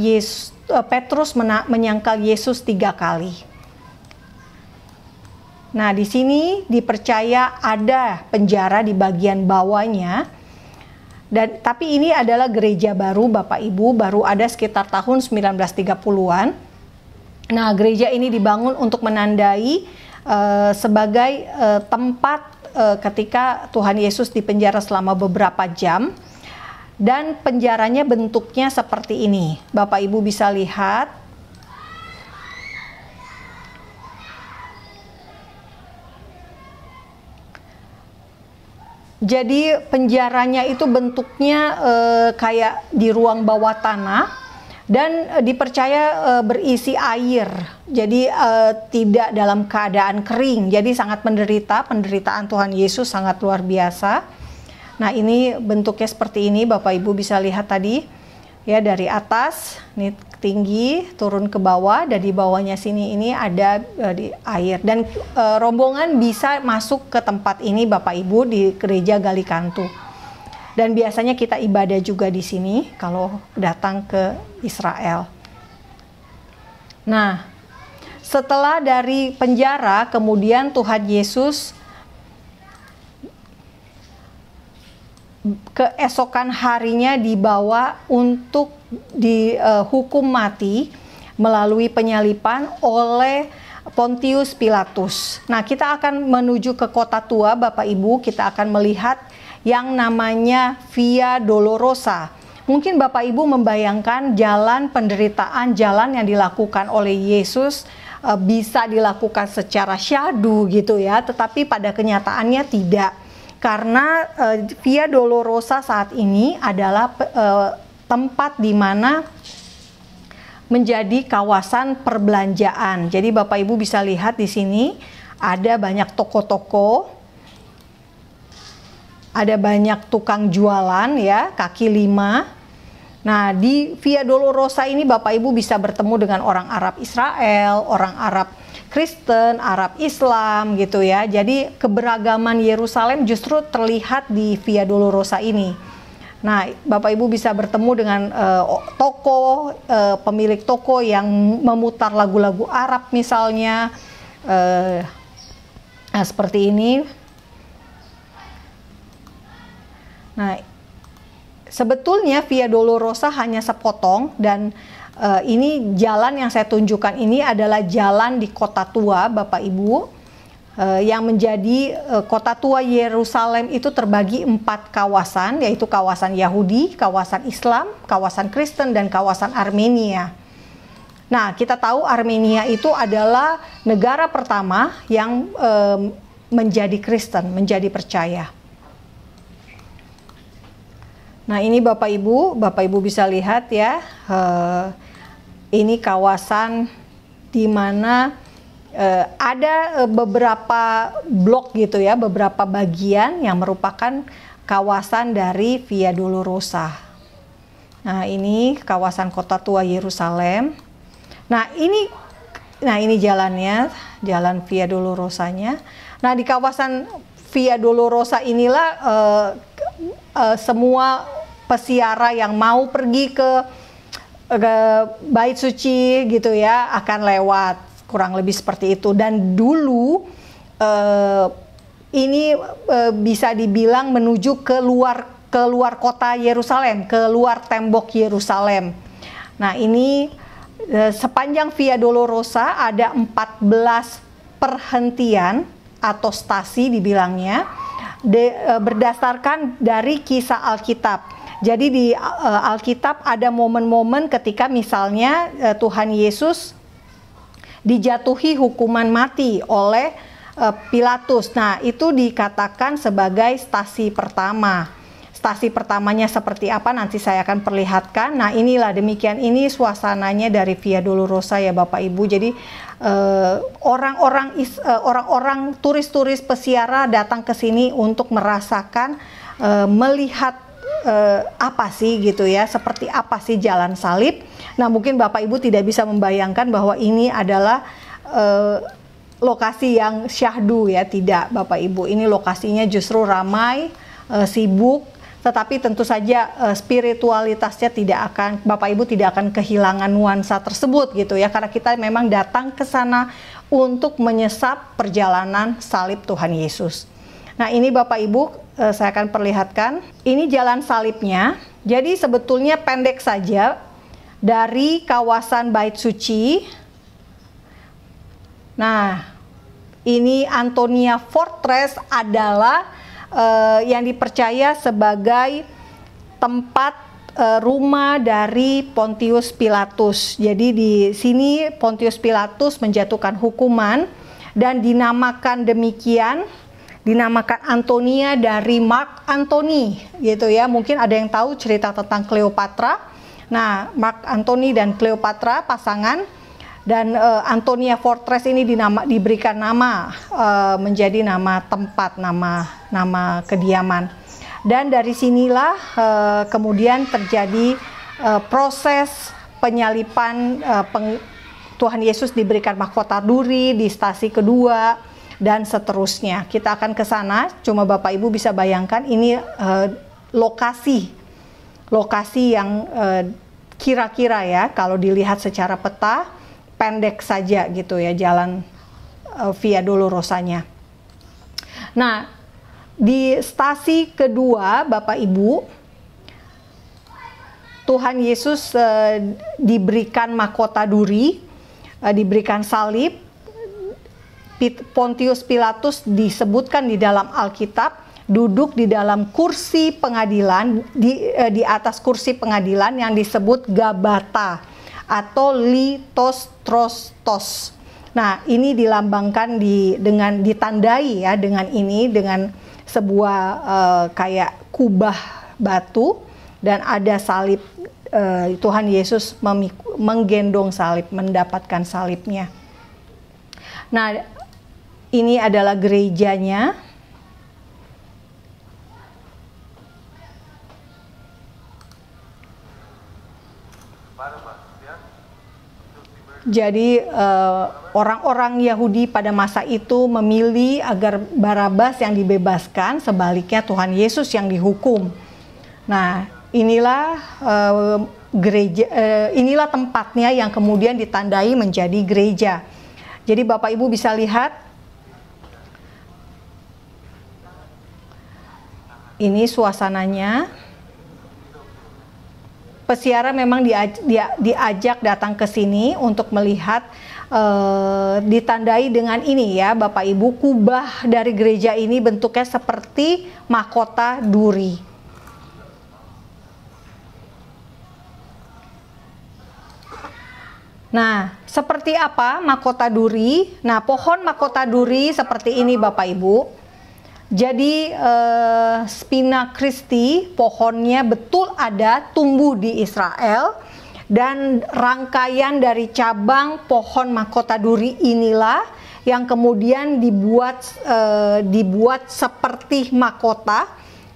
Petrus menyangkal Yesus 3 kali. Nah, di sini dipercaya ada penjara di bagian bawahnya. Tapi ini adalah gereja baru Bapak Ibu, baru ada sekitar tahun 1930-an. Nah, gereja ini dibangun untuk menandai sebagai tempat ketika Tuhan Yesus dipenjara selama beberapa jam. Dan penjaranya bentuknya seperti ini. Bapak Ibu bisa lihat. Jadi penjaranya itu bentuknya kayak di ruang bawah tanah dan dipercaya berisi air. Jadi tidak dalam keadaan kering. Jadi sangat penderitaan Tuhan Yesus sangat luar biasa. Nah, ini bentuknya seperti ini, Bapak Ibu bisa lihat tadi ya, dari atas ini tinggi turun ke bawah, dan di bawahnya sini ini ada di air, dan rombongan bisa masuk ke tempat ini Bapak Ibu di gereja Galikantu. Dan biasanya kita ibadah juga di sini kalau datang ke Israel. Nah, setelah dari penjara, kemudian Tuhan Yesus keesokan harinya dibawa untuk dihukum mati melalui penyalipan oleh Pontius Pilatus. Nah, kita akan menuju ke kota tua, Bapak Ibu. Kita akan melihat yang namanya Via Dolorosa. Mungkin Bapak Ibu membayangkan jalan penderitaan, jalan yang dilakukan oleh Yesus bisa dilakukan secara syahdu gitu ya, tetapi pada kenyataannya tidak. Karena Via Dolorosa saat ini adalah tempat di mana menjadi kawasan perbelanjaan. Jadi Bapak Ibu bisa lihat di sini ada banyak toko-toko, ada banyak tukang jualan ya, kaki lima. Nah, di Via Dolorosa ini Bapak Ibu bisa bertemu dengan orang Arab Israel, orang Arab Kristen, Arab Islam gitu ya. Jadi keberagaman Yerusalem justru terlihat di Via Dolorosa ini. Nah, Bapak Ibu bisa bertemu dengan pemilik toko yang memutar lagu-lagu Arab misalnya, seperti ini. Nah, sebetulnya Via Dolorosa hanya sepotong, dan ini jalan yang saya tunjukkan ini adalah jalan di kota tua Bapak Ibu, yang menjadi kota tua Yerusalem itu terbagi 4 kawasan, yaitu kawasan Yahudi, kawasan Islam, kawasan Kristen, dan kawasan Armenia. Nah, kita tahu Armenia itu adalah negara pertama yang menjadi Kristen, menjadi percaya. Nah, ini Bapak Ibu bisa lihat ya, ini kawasan di mana ada beberapa blok gitu ya, beberapa bagian yang merupakan kawasan dari Via Dolorosa. Nah, ini kawasan kota tua Yerusalem. Nah, ini jalannya, jalan Via Dolorosanya. Nah, di kawasan Via Dolorosa inilah semua peziarah yang mau pergi ke Bait Suci gitu ya akan lewat, kurang lebih seperti itu. Dan dulu ini bisa dibilang menuju ke luar kota Yerusalem, ke luar tembok Yerusalem. Nah, ini sepanjang Via Dolorosa ada 14 perhentian atau stasi dibilangnya, berdasarkan dari kisah Alkitab. Jadi di Alkitab ada momen-momen ketika misalnya Tuhan Yesus dijatuhi hukuman mati oleh Pilatus. Nah, itu dikatakan sebagai stasi pertama. Stasi pertamanya seperti apa nanti saya akan perlihatkan. Nah, inilah demikian, ini suasananya dari Via Dolorosa ya Bapak Ibu. Jadi orang-orang turis-turis peziarah datang ke sini untuk merasakan, melihat apa sih gitu ya, seperti apa sih jalan salib. Nah, mungkin Bapak Ibu tidak bisa membayangkan bahwa ini adalah lokasi yang syahdu ya, tidak Bapak Ibu. Ini lokasinya justru ramai, sibuk, tetapi tentu saja spiritualitasnya Bapak Ibu tidak akan kehilangan nuansa tersebut gitu ya, karena kita memang datang ke sana untuk menyesap perjalanan salib Tuhan Yesus. Nah, ini Bapak Ibu, saya akan perlihatkan. Ini jalan salibnya. Jadi sebetulnya pendek saja dari kawasan Bait Suci. Nah, ini Antonia Fortress adalah yang dipercaya sebagai tempat rumah dari Pontius Pilatus. Jadi di sini Pontius Pilatus menjatuhkan hukuman dan dinamakan demikian, dinamakan Antonia dari Mark Antony gitu ya. Mungkin ada yang tahu cerita tentang Cleopatra. Nah, Mark Antony dan Cleopatra pasangan, dan Antonia Fortress ini diberikan nama, menjadi nama tempat, nama kediaman. Dan dari sinilah kemudian terjadi proses penyalipan, Tuhan Yesus diberikan mahkota duri di stasi kedua dan seterusnya. Kita akan ke sana, cuma Bapak Ibu bisa bayangkan ini lokasi yang kira-kira ya kalau dilihat secara peta pendek saja gitu ya jalan Via Dolorosanya. Nah, di stasi kedua Bapak Ibu, Tuhan Yesus diberikan mahkota duri, diberikan salib. Pontius Pilatus disebutkan di dalam Alkitab duduk di dalam kursi pengadilan, di atas kursi pengadilan yang disebut Gabata atau Lithostrotos. Nah, ini dilambangkan dengan ditandai ya dengan sebuah kayak kubah batu dan ada salib. Tuhan Yesus menggendong salib, mendapatkan salibnya. Nah, ini adalah gerejanya. Jadi orang-orang Yahudi pada masa itu memilih agar Barabas yang dibebaskan, sebaliknya Tuhan Yesus yang dihukum. Nah, inilah gereja, inilah tempatnya yang kemudian ditandai menjadi gereja. Jadi Bapak Ibu bisa lihat, ini suasananya. Peziarah memang diajak datang ke sini untuk melihat, ditandai dengan ini ya Bapak Ibu, kubah dari gereja ini bentuknya seperti mahkota duri. Nah, seperti apa mahkota duri? Nah, pohon mahkota duri seperti ini Bapak Ibu. Jadi Spina Christi, pohonnya betul ada, tumbuh di Israel, dan rangkaian dari cabang pohon mahkota duri inilah yang kemudian dibuat seperti mahkota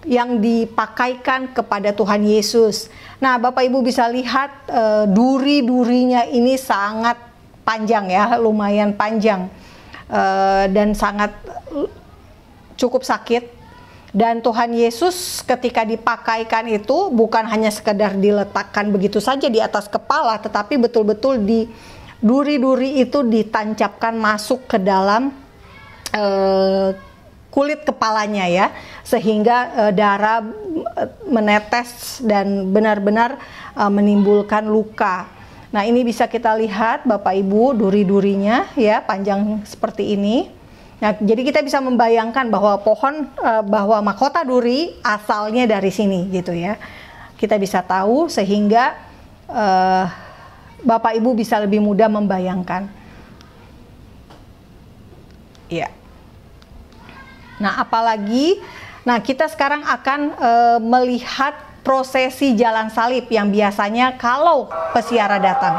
yang dipakaikan kepada Tuhan Yesus. Nah, Bapak Ibu bisa lihat duri-durinya ini sangat panjang ya, lumayan panjang, dan sangat cukup sakit. Dan Tuhan Yesus ketika dipakaikan itu bukan hanya sekedar diletakkan begitu saja di atas kepala, tetapi betul-betul di duri-duri itu ditancapkan masuk ke dalam kulit kepalanya ya, sehingga darah menetes dan benar-benar menimbulkan luka. Nah, ini bisa kita lihat Bapak Ibu, duri-durinya ya panjang seperti ini. Nah, jadi kita bisa membayangkan bahwa bahwa mahkota duri asalnya dari sini gitu ya. Kita bisa tahu sehingga Bapak Ibu bisa lebih mudah membayangkan. Ya. Nah, apalagi, kita sekarang akan melihat prosesi jalan salib yang biasanya kalau peziarah datang.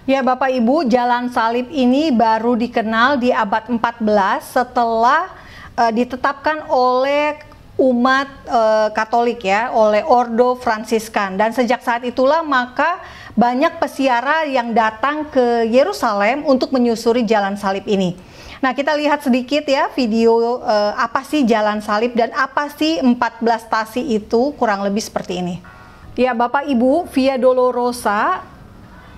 Ya Bapak Ibu, jalan salib ini baru dikenal di abad 14 setelah ditetapkan oleh umat Katolik ya, oleh Ordo Fransiskan. Dan sejak saat itulah maka banyak peziarah yang datang ke Yerusalem untuk menyusuri jalan salib ini. Nah, kita lihat sedikit ya video apa sih jalan salib dan apa sih 14 stasi itu, kurang lebih seperti ini. Ya Bapak Ibu, Via Dolorosa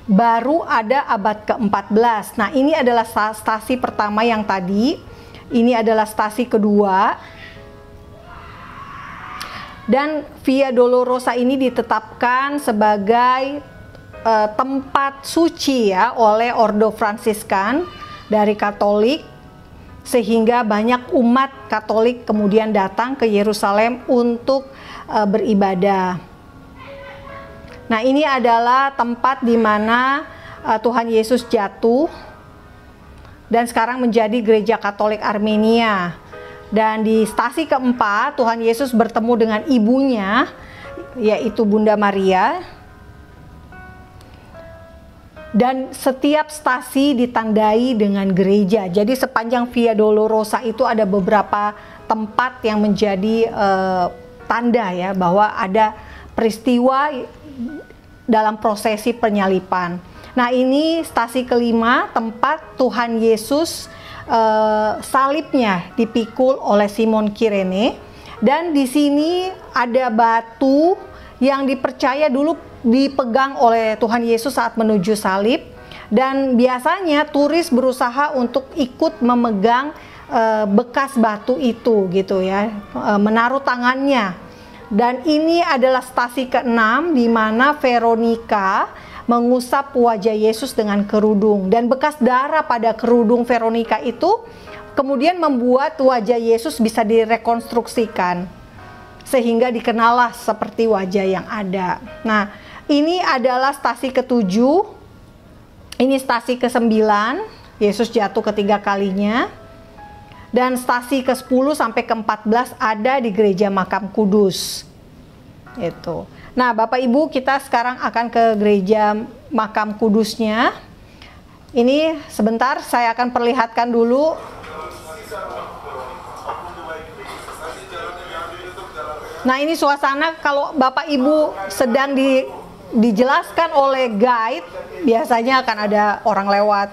baru ada abad ke-14. Nah, ini adalah stasi pertama yang tadi. Ini adalah stasi kedua. Dan Via Dolorosa ini ditetapkan sebagai tempat suci ya oleh Ordo Fransiskan dari Katolik, sehingga banyak umat Katolik kemudian datang ke Yerusalem untuk beribadah. Nah, ini adalah tempat di mana Tuhan Yesus jatuh dan sekarang menjadi Gereja Katolik Armenia. Dan di stasi keempat, Tuhan Yesus bertemu dengan ibunya, yaitu Bunda Maria. Dan setiap stasi ditandai dengan gereja. Jadi sepanjang Via Dolorosa itu ada beberapa tempat yang menjadi tanda ya bahwa ada peristiwa dalam prosesi penyalipan. Nah, ini stasi kelima, tempat Tuhan Yesus salibnya dipikul oleh Simon Kirene. Dan di sini ada batu yang dipercaya dulu dipegang oleh Tuhan Yesus saat menuju salib, dan biasanya turis berusaha untuk ikut memegang bekas batu itu gitu ya, menaruh tangannya. Dan ini adalah stasi ke-6 di mana Veronica mengusap wajah Yesus dengan kerudung, dan bekas darah pada kerudung Veronica itu kemudian membuat wajah Yesus bisa direkonstruksikan sehingga dikenallah seperti wajah yang ada. Nah, ini adalah stasi ke-7. Ini stasi ke-9, Yesus jatuh ketiga kalinya. Dan stasi ke-10 sampai ke-14 ada di Gereja Makam Kudus. Itu. Nah, Bapak Ibu, kita sekarang akan ke Gereja Makam Kudusnya. Ini sebentar saya akan perlihatkan dulu. Nah, ini suasana kalau Bapak Ibu sedang dijelaskan oleh guide, biasanya akan ada orang lewat.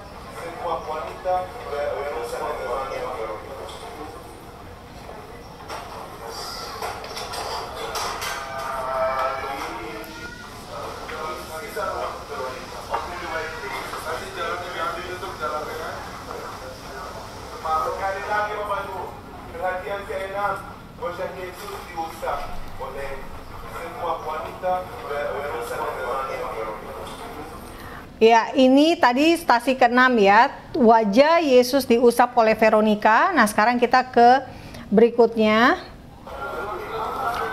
Ya, ini tadi stasi ke-6 ya, wajah Yesus diusap oleh Veronica. Nah, sekarang kita ke berikutnya.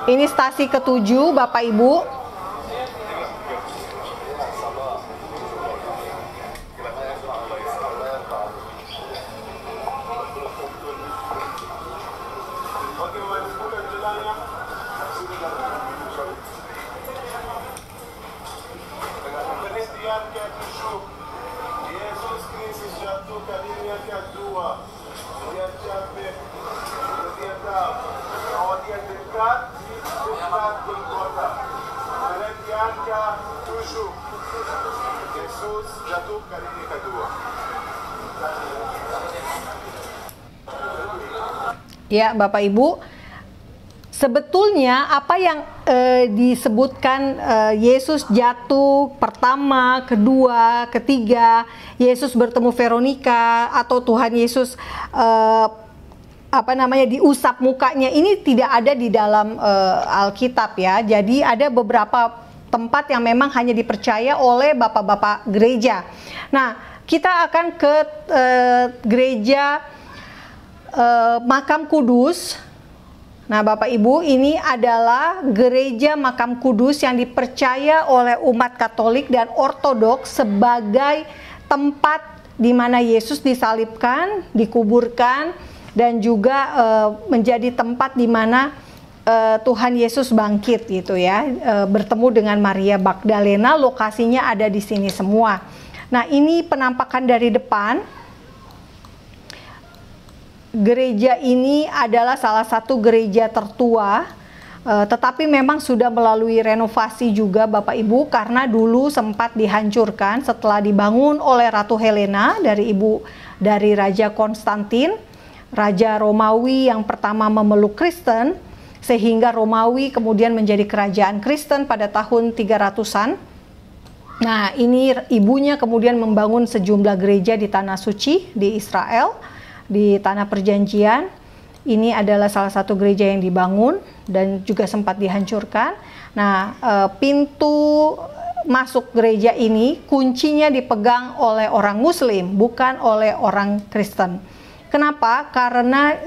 Ini stasi ke-7, Bapak Ibu. Ya, Bapak Ibu, sebetulnya apa yang disebutkan Yesus jatuh pertama, kedua, ketiga, Yesus bertemu Veronica, atau Tuhan Yesus diusap mukanya, ini tidak ada di dalam Alkitab ya. Jadi ada beberapa tempat yang memang hanya dipercaya oleh bapak-bapak gereja. Nah, kita akan ke gereja Makam Kudus. Nah, Bapak Ibu, ini adalah gereja Makam Kudus yang dipercaya oleh umat Katolik dan Ortodoks sebagai tempat di mana Yesus disalibkan, dikuburkan, dan juga menjadi tempat di mana Tuhan Yesus bangkit gitu ya, bertemu dengan Maria Magdalena. Lokasinya ada di sini semua. Nah, ini penampakan dari depan. Gereja ini adalah salah satu gereja tertua, tetapi memang sudah melalui renovasi juga Bapak Ibu, karena dulu sempat dihancurkan setelah dibangun oleh Ratu Helena dari Raja Konstantin, Raja Romawi yang pertama memeluk Kristen, sehingga Romawi kemudian menjadi kerajaan Kristen pada tahun 300-an. Nah, ini ibunya kemudian membangun sejumlah gereja di Tanah Suci, di Israel, di Tanah Perjanjian. Ini adalah salah satu gereja yang dibangun dan juga sempat dihancurkan. Nah, pintu masuk gereja ini kuncinya dipegang oleh orang Muslim, bukan oleh orang Kristen. Kenapa? Karena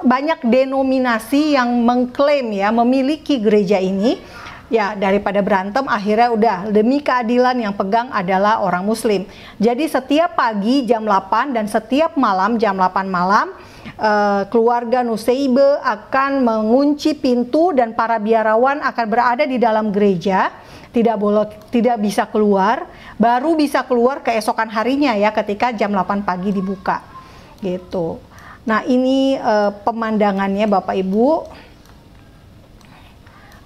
banyak denominasi yang mengklaim ya memiliki gereja ini. Ya, daripada berantem akhirnya udah demi keadilan yang pegang adalah orang Muslim. Jadi setiap pagi jam 8 dan setiap malam jam 8 malam keluarga Nuseibe akan mengunci pintu dan para biarawan akan berada di dalam gereja, tidak bisa keluar, baru bisa keluar keesokan harinya ya ketika jam 8 pagi dibuka. Gitu. Nah, ini pemandangannya Bapak Ibu.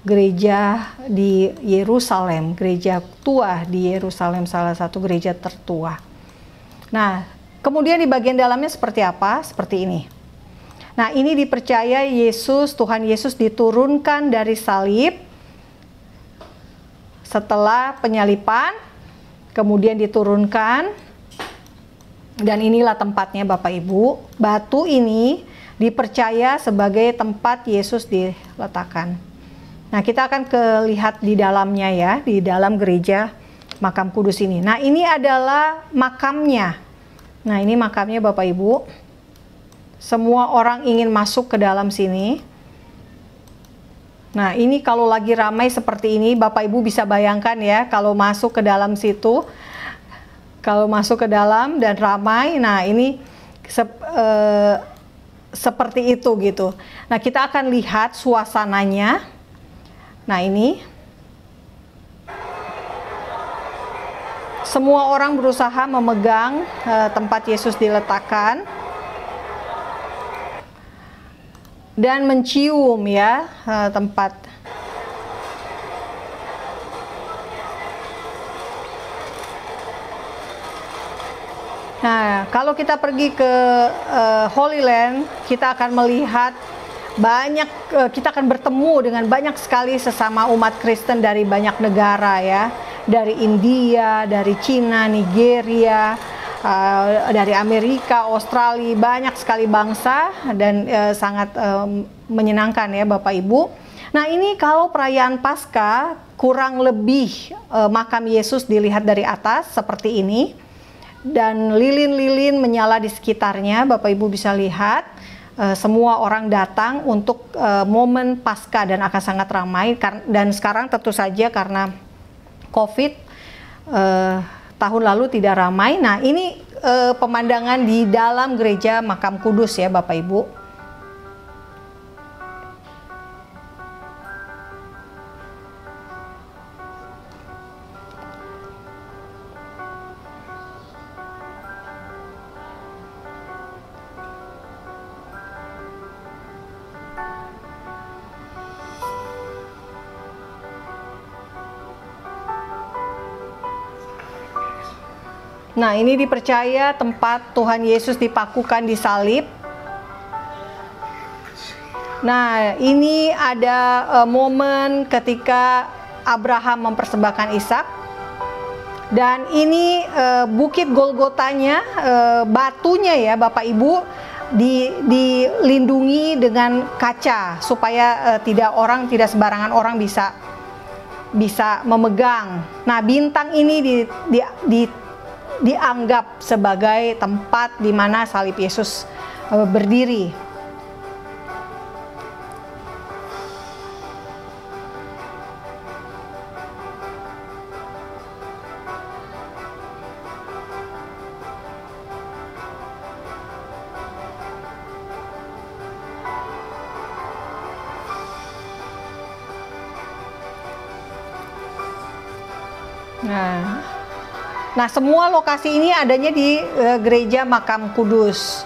Gereja di Yerusalem, gereja tua di Yerusalem, salah satu gereja tertua. Nah, kemudian di bagian dalamnya seperti apa? Seperti ini. Nah, ini dipercaya Tuhan Yesus diturunkan dari salib setelah penyalipan, kemudian diturunkan, dan inilah tempatnya Bapak Ibu. Batu ini dipercaya sebagai tempat Yesus diletakkan. Nah, kita akan lihat di dalamnya ya, di dalam gereja makam kudus ini. Nah, ini adalah makamnya. Nah, ini makamnya Bapak Ibu. Semua orang ingin masuk ke dalam sini. Nah, ini kalau lagi ramai seperti ini, Bapak Ibu bisa bayangkan ya, kalau masuk ke dalam situ, kalau masuk ke dalam dan ramai, nah ini seperti itu gitu. Nah, kita akan lihat suasananya. Nah, ini semua orang berusaha memegang tempat Yesus diletakkan dan mencium ya tempat. Nah, kalau kita pergi ke Holy Land, kita akan melihat kita akan bertemu dengan banyak sekali sesama umat Kristen dari banyak negara ya, dari India, dari Cina, Nigeria, dari Amerika, Australia, banyak sekali bangsa dan sangat menyenangkan ya Bapak Ibu. Nah, ini kalau perayaan Paskah kurang lebih makam Yesus dilihat dari atas seperti ini dan lilin-lilin menyala di sekitarnya. Bapak Ibu bisa lihat. Semua orang datang untuk momen Paskah dan akan sangat ramai. Dan sekarang tentu saja karena COVID tahun lalu tidak ramai. Nah, ini pemandangan di dalam gereja makam kudus ya Bapak Ibu. Nah, ini dipercaya tempat Tuhan Yesus dipakukan di salib. Nah, ini ada momen ketika Abraham mempersembahkan Ishak. Dan ini bukit Golgotanya, batunya ya Bapak Ibu, dilindungi dengan kaca supaya tidak sembarangan orang bisa memegang. Nah, bintang ini dianggap sebagai tempat di mana salib Yesus berdiri. Nah, semua lokasi ini adanya di gereja makam kudus.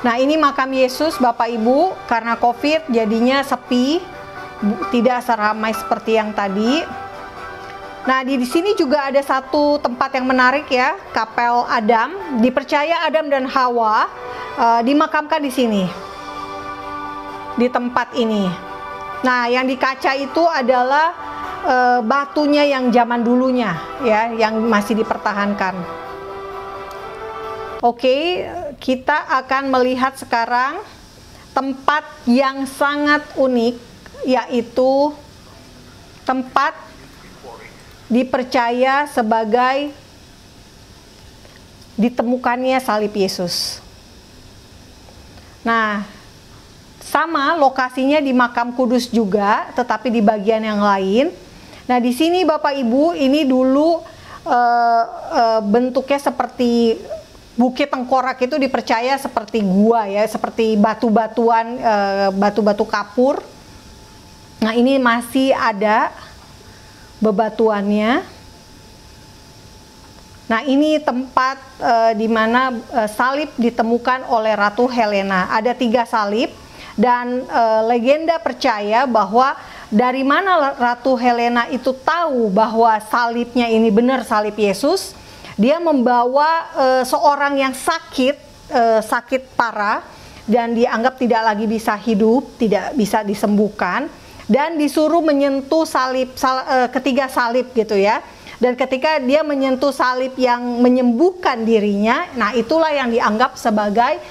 Nah, ini makam Yesus Bapak Ibu, karena COVID jadinya sepi, tidak seramai seperti yang tadi. Nah, di sini juga ada satu tempat yang menarik ya, kapel Adam. Dipercaya Adam dan Hawa dimakamkan di sini, di tempat ini. Nah, yang di kaca itu adalah batunya yang zaman dulunya ya, yang masih dipertahankan. Oke, kita akan melihat sekarang tempat yang sangat unik, yaitu tempat dipercaya sebagai ditemukannya salib Yesus. Nah, sama lokasinya di Makam Kudus juga, tetapi di bagian yang lain. Nah, di sini Bapak Ibu, ini dulu bentuknya seperti Bukit Tengkorak, itu dipercaya seperti gua ya, seperti batu-batuan, batu-batu kapur. Nah, ini masih ada bebatuannya. Nah, ini tempat di mana salib ditemukan oleh Ratu Helena. Ada 3 salib, dan legenda percaya bahwa dari mana Ratu Helena itu tahu bahwa salibnya ini benar salib Yesus. Dia membawa seorang yang sakit parah dan dianggap tidak lagi bisa hidup, tidak bisa disembuhkan, dan disuruh menyentuh ketiga salib gitu ya. Dan ketika dia menyentuh salib yang menyembuhkan dirinya, nah itulah yang dianggap sebagai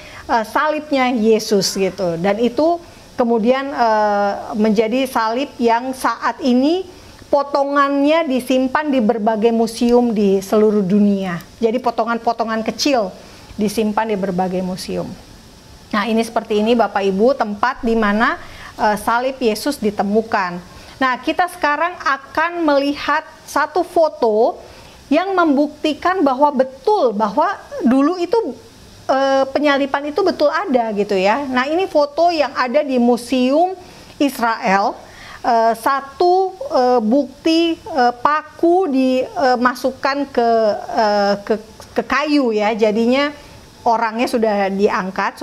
salibnya Yesus gitu. Dan itu kemudian menjadi salib yang saat ini potongannya disimpan di berbagai museum di seluruh dunia. Jadi potongan-potongan kecil disimpan di berbagai museum. Nah, ini seperti ini Bapak Ibu, tempat di mana salib Yesus ditemukan. Nah, kita sekarang akan melihat satu foto yang membuktikan bahwa betul bahwa dulu itu penyaliban itu betul ada gitu ya. Nah, ini foto yang ada di Museum Israel. Satu bukti paku dimasukkan ke kayu ya, jadinya orangnya sudah diangkat,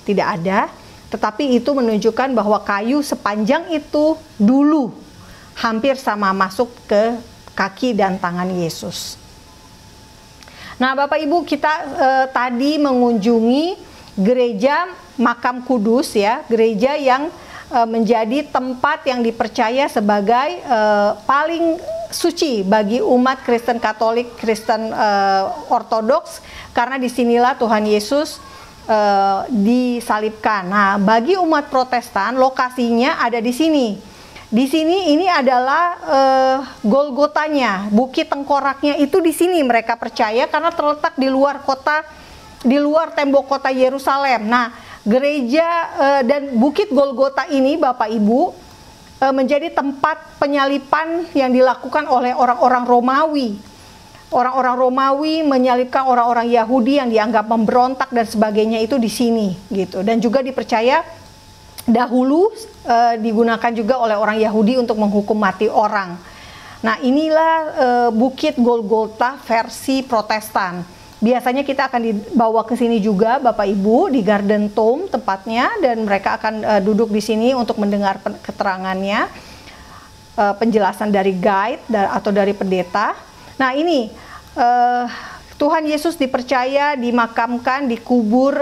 tidak ada, tetapi itu menunjukkan bahwa kayu sepanjang itu dulu hampir sama masuk ke kaki dan tangan Yesus. Nah, Bapak Ibu, kita tadi mengunjungi gereja Makam Kudus ya, gereja yang menjadi tempat yang dipercaya sebagai paling suci bagi umat Kristen Katolik, Kristen Ortodoks, karena disinilah Tuhan Yesus disalibkan. Nah, bagi umat Protestan lokasinya ada di sini. Di sini ini adalah Golgotanya, Bukit Tengkoraknya itu di sini mereka percaya, karena terletak di luar kota, di luar tembok kota Yerusalem. Nah, gereja dan Bukit Golgota ini Bapak Ibu menjadi tempat penyalipan yang dilakukan oleh orang-orang Romawi. Orang-orang Romawi menyalibkan orang-orang Yahudi yang dianggap memberontak dan sebagainya itu di sini gitu. Dan juga dipercaya dahulu digunakan juga oleh orang Yahudi untuk menghukum mati orang. Nah, inilah Bukit Golgota versi Protestan. Biasanya kita akan dibawa ke sini juga Bapak Ibu, di Garden Tomb tempatnya, dan mereka akan duduk di sini untuk mendengar keterangannya, penjelasan dari guide atau dari pendeta. Nah, ini Tuhan Yesus dipercaya dimakamkan di kubur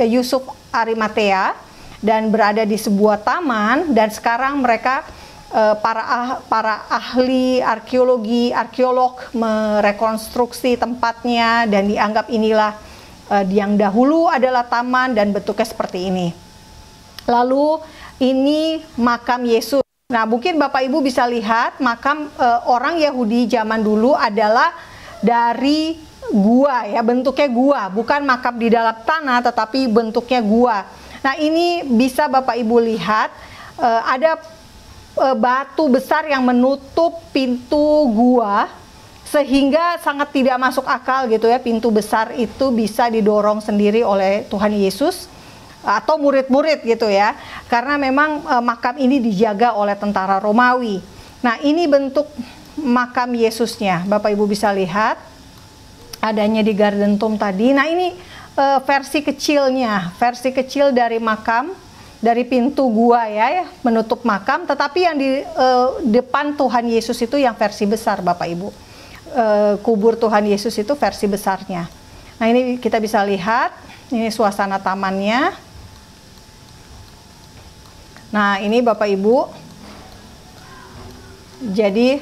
Yusuf Arimatea dan berada di sebuah taman, dan sekarang mereka para ahli arkeolog merekonstruksi tempatnya, dan dianggap inilah yang dahulu adalah taman dan bentuknya seperti ini. Lalu ini makam Yesus. Nah, mungkin Bapak Ibu bisa lihat makam orang Yahudi zaman dulu adalah dari gua ya, bentuknya gua, bukan makam di dalam tanah tetapi bentuknya gua. Nah, ini bisa Bapak Ibu lihat ada batu besar yang menutup pintu gua, sehingga sangat tidak masuk akal gitu ya, pintu besar itu bisa didorong sendiri oleh Tuhan Yesus atau murid-murid gitu ya, karena memang makam ini dijaga oleh tentara Romawi. Nah, ini bentuk makam Yesusnya, Bapak Ibu bisa lihat adanya di Garden Tomb tadi. Nah, ini versi kecilnya, versi kecil dari makam, dari pintu gua ya, menutup makam, tetapi yang di depan Tuhan Yesus itu yang versi besar Bapak Ibu. Kubur Tuhan Yesus itu versi besarnya. Nah, ini kita bisa lihat, ini suasana tamannya. Nah, ini Bapak Ibu. Jadi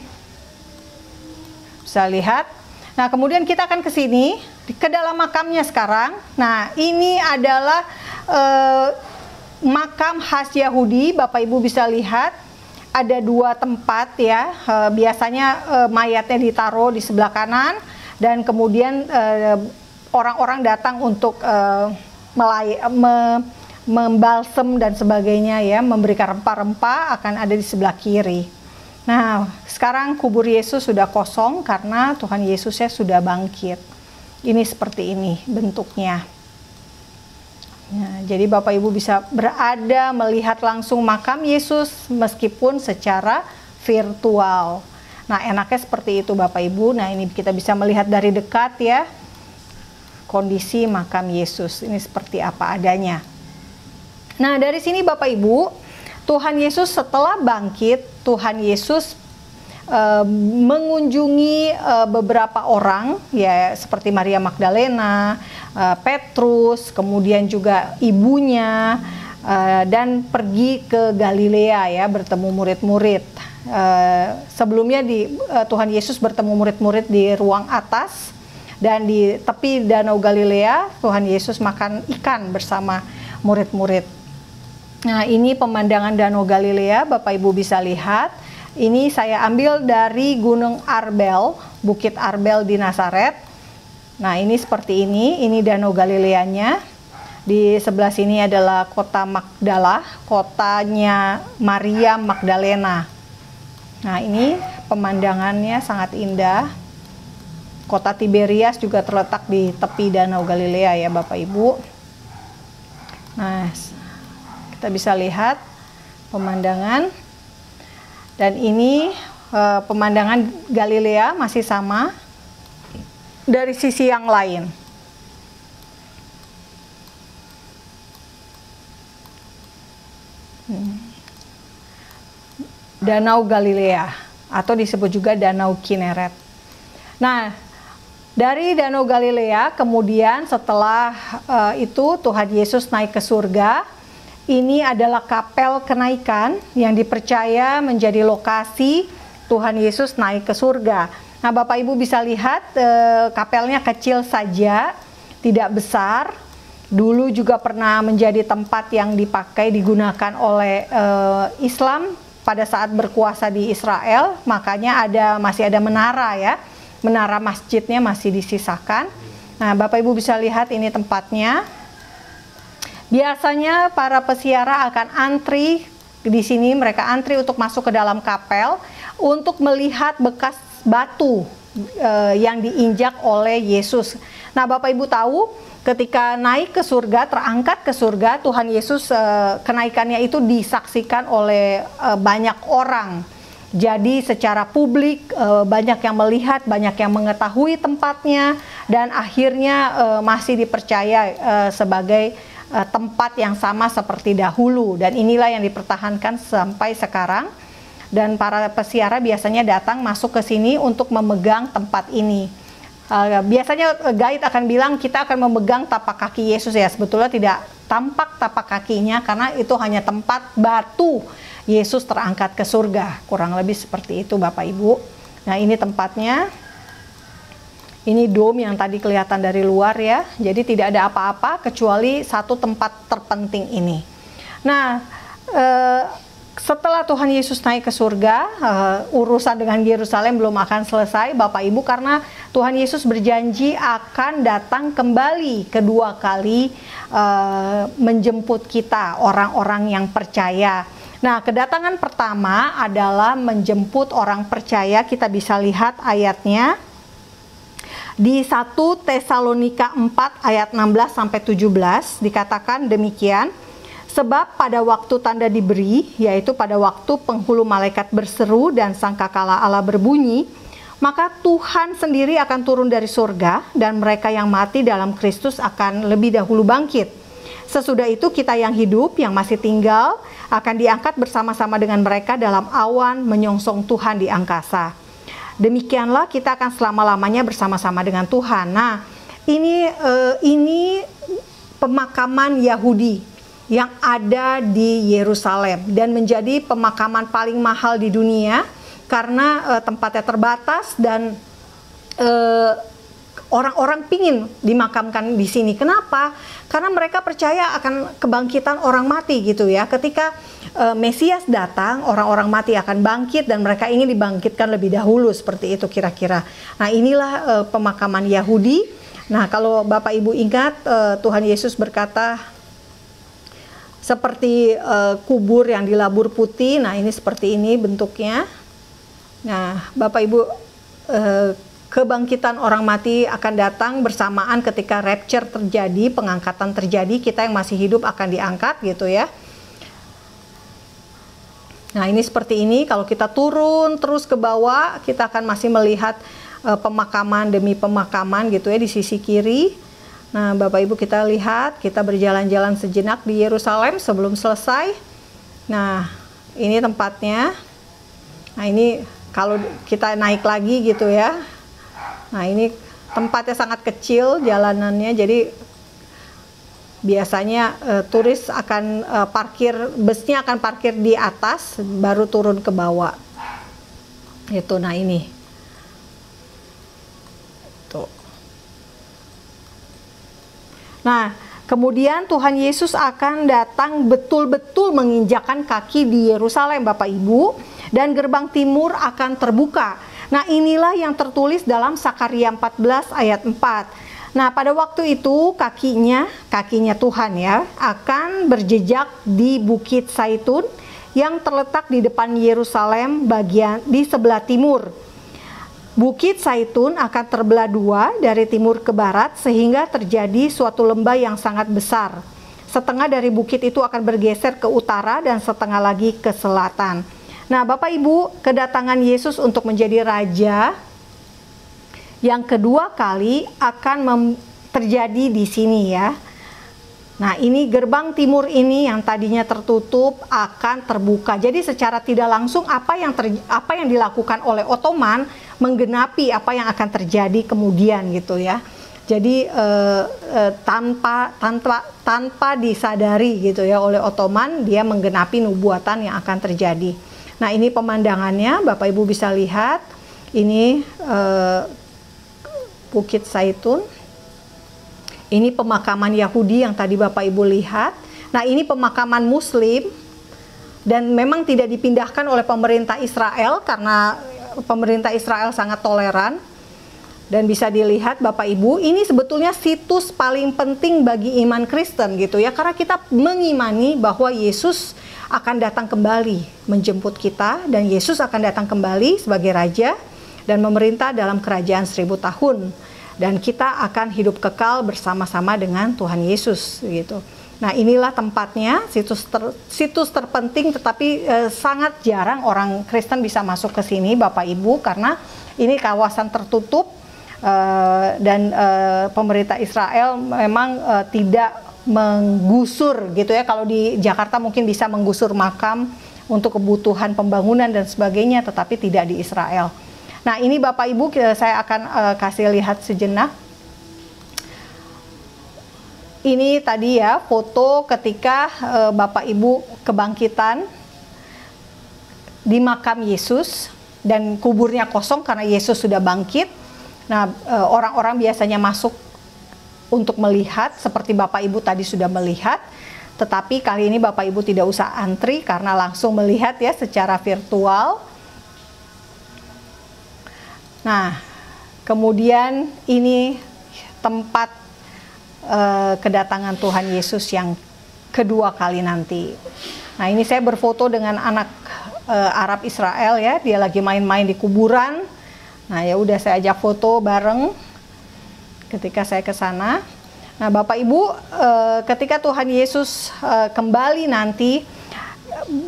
bisa lihat. Nah, kemudian kita akan ke sini, ke dalam makamnya sekarang. Nah, ini adalah makam khas Yahudi. Bapak Ibu bisa lihat ada dua tempat ya. Biasanya mayatnya ditaruh di sebelah kanan, dan kemudian orang-orang datang untuk membalsem dan sebagainya ya, memberikan rempah-rempah akan ada di sebelah kiri. Nah, sekarang kubur Yesus sudah kosong karena Tuhan Yesusnya sudah bangkit. Ini seperti ini bentuknya. Nah, jadi Bapak Ibu bisa berada melihat langsung makam Yesus meskipun secara virtual. Nah, enaknya seperti itu Bapak Ibu. Nah, ini kita bisa melihat dari dekat ya kondisi makam Yesus. Ini seperti apa adanya. Nah, dari sini Bapak Ibu, Tuhan Yesus setelah bangkit, Tuhan Yesus mengunjungi beberapa orang ya, seperti Maria Magdalena, Petrus, kemudian juga ibunya, dan pergi ke Galilea ya, bertemu murid-murid. Sebelumnya Tuhan Yesus bertemu murid-murid di ruang atas, dan di tepi Danau Galilea Tuhan Yesus makan ikan bersama murid-murid. Nah, ini pemandangan Danau Galilea, Bapak Ibu bisa lihat. Ini saya ambil dari Gunung Arbel, Bukit Arbel di Nazaret. Nah, ini seperti ini Danau Galileanya. Di sebelah sini adalah kota Magdala, kotanya Maria Magdalena. Nah, ini pemandangannya sangat indah. Kota Tiberias juga terletak di tepi Danau Galilea ya Bapak Ibu. Nah, kita bisa lihat pemandangan. Dan ini pemandangan Galilea masih sama dari sisi yang lain. Danau Galilea atau disebut juga Danau Kineret. Nah, dari Danau Galilea kemudian setelah itu Tuhan Yesus naik ke surga. Ini adalah kapel kenaikan yang dipercaya menjadi lokasi Tuhan Yesus naik ke surga. Nah, Bapak Ibu bisa lihat kapelnya kecil saja, tidak besar. Dulu juga pernah menjadi tempat yang digunakan oleh Islam pada saat berkuasa di Israel. Makanya masih ada menara ya, menara masjidnya masih disisakan. Nah, Bapak Ibu bisa lihat ini tempatnya. Biasanya para peziarah akan antri di sini, mereka antri untuk masuk ke dalam kapel untuk melihat bekas batu yang diinjak oleh Yesus. Nah, Bapak Ibu tahu ketika naik ke surga, terangkat ke surga, Tuhan Yesus kenaikannya itu disaksikan oleh banyak orang. Jadi secara publik banyak yang melihat, banyak yang mengetahui tempatnya, dan akhirnya masih dipercaya sebagai tempat yang sama seperti dahulu, dan inilah yang dipertahankan sampai sekarang. Dan para peziarah biasanya datang masuk ke sini untuk memegang tempat ini. Biasanya guide akan bilang kita akan memegang tapak kaki Yesus ya. Sebetulnya tidak tampak tapak kakinya karena itu hanya tempat batu Yesus terangkat ke surga. Kurang lebih seperti itu Bapak Ibu. Nah, ini tempatnya. Ini dom yang tadi kelihatan dari luar ya. Jadi tidak ada apa-apa kecuali satu tempat terpenting ini. Nah, setelah Tuhan Yesus naik ke surga, urusan dengan Yerusalem belum akan selesai Bapak Ibu, karena Tuhan Yesus berjanji akan datang kembali kedua kali menjemput kita, orang-orang yang percaya. Nah, kedatangan pertama adalah menjemput orang percaya. Kita bisa lihat ayatnya. Di 1 Tesalonika 4 ayat 16 sampai 17 dikatakan demikian, sebab pada waktu tanda diberi, yaitu pada waktu penghulu malaikat berseru dan sangkakala Allah berbunyi, maka Tuhan sendiri akan turun dari surga dan mereka yang mati dalam Kristus akan lebih dahulu bangkit. Sesudah itu kita yang hidup, yang masih tinggal, akan diangkat bersama-sama dengan mereka dalam awan menyongsong Tuhan di angkasa. Demikianlah kita akan selama-lamanya bersama-sama dengan Tuhan. Nah, ini pemakaman Yahudi yang ada di Yerusalem dan menjadi pemakaman paling mahal di dunia karena tempatnya terbatas dan orang-orang pingin dimakamkan di sini. Kenapa? Karena mereka percaya akan kebangkitan orang mati gitu ya. Ketika Mesias datang, orang-orang mati akan bangkit dan mereka ingin dibangkitkan lebih dahulu, seperti itu kira-kira. Nah, inilah pemakaman Yahudi. Nah, kalau Bapak Ibu ingat, Tuhan Yesus berkata seperti kubur yang dilabur putih. Nah, ini seperti ini bentuknya. Nah, Bapak Ibu, kebangkitan orang mati akan datang bersamaan ketika rapture terjadi, pengangkatan terjadi, kita yang masih hidup akan diangkat gitu ya. Nah, ini seperti ini, kalau kita turun terus ke bawah, kita akan masih melihat pemakaman demi pemakaman gitu ya di sisi kiri. Nah, Bapak Ibu, kita lihat, kita berjalan-jalan sejenak di Yerusalem sebelum selesai. Nah, ini tempatnya. Nah, ini kalau kita naik lagi gitu ya. Nah, ini tempatnya sangat kecil jalanannya, jadi biasanya turis akan busnya akan parkir di atas, baru turun ke bawah. Itu, nah ini. Tuh. Nah, kemudian Tuhan Yesus akan datang betul-betul menginjakkan kaki di Yerusalem, Bapak Ibu, dan gerbang timur akan terbuka. Nah, inilah yang tertulis dalam Sakaria 14 ayat 4. Nah, pada waktu itu kakinya Tuhan ya, akan berjejak di Bukit Zaitun yang terletak di depan Yerusalem bagian di sebelah timur. Bukit Zaitun akan terbelah dua dari timur ke barat sehingga terjadi suatu lembah yang sangat besar. Setengah dari bukit itu akan bergeser ke utara dan setengah lagi ke selatan. Nah, Bapak Ibu, kedatangan Yesus untuk menjadi raja yang kedua kali akan terjadi di sini ya. Nah, ini gerbang timur ini yang tadinya tertutup akan terbuka. Jadi secara tidak langsung apa yang dilakukan oleh Ottoman menggenapi apa yang akan terjadi kemudian gitu ya. Jadi tanpa disadari gitu ya oleh Ottoman, dia menggenapi nubuatan yang akan terjadi. Nah, ini pemandangannya, Bapak Ibu bisa lihat. Ini Bukit Zaitun. Ini pemakaman Yahudi yang tadi Bapak Ibu lihat. Nah, ini pemakaman Muslim dan memang tidak dipindahkan oleh pemerintah Israel karena pemerintah Israel sangat toleran. Dan bisa dilihat Bapak Ibu, ini sebetulnya situs paling penting bagi iman Kristen gitu ya, karena kita mengimani bahwa Yesus akan datang kembali menjemput kita, dan Yesus akan datang kembali sebagai raja dan memerintah dalam kerajaan 1000 tahun, dan kita akan hidup kekal bersama-sama dengan Tuhan Yesus gitu. Nah, inilah tempatnya, situs terpenting, tetapi sangat jarang orang Kristen bisa masuk ke sini Bapak Ibu, karena ini kawasan tertutup. Dan pemerintah Israel memang tidak menggusur gitu ya. Kalau di Jakarta mungkin bisa menggusur makam untuk kebutuhan pembangunan dan sebagainya, tetapi tidak di Israel. Nah, ini Bapak Ibu, saya akan kasih lihat sejenak. Ini tadi ya foto ketika Bapak Ibu kebangkitan di makam Yesus dan kuburnya kosong karena Yesus sudah bangkit. Nah, orang-orang biasanya masuk untuk melihat seperti Bapak Ibu tadi sudah melihat, tetapi kali ini Bapak Ibu tidak usah antri karena langsung melihat ya secara virtual. Nah, kemudian ini tempat kedatangan Tuhan Yesus yang kedua kali nanti. Nah, ini saya berfoto dengan anak Arab Israel ya, dia lagi main-main di kuburan. Nah, ya udah saya ajak foto bareng ketika saya ke sana. Nah, Bapak Ibu, ketika Tuhan Yesus kembali nanti,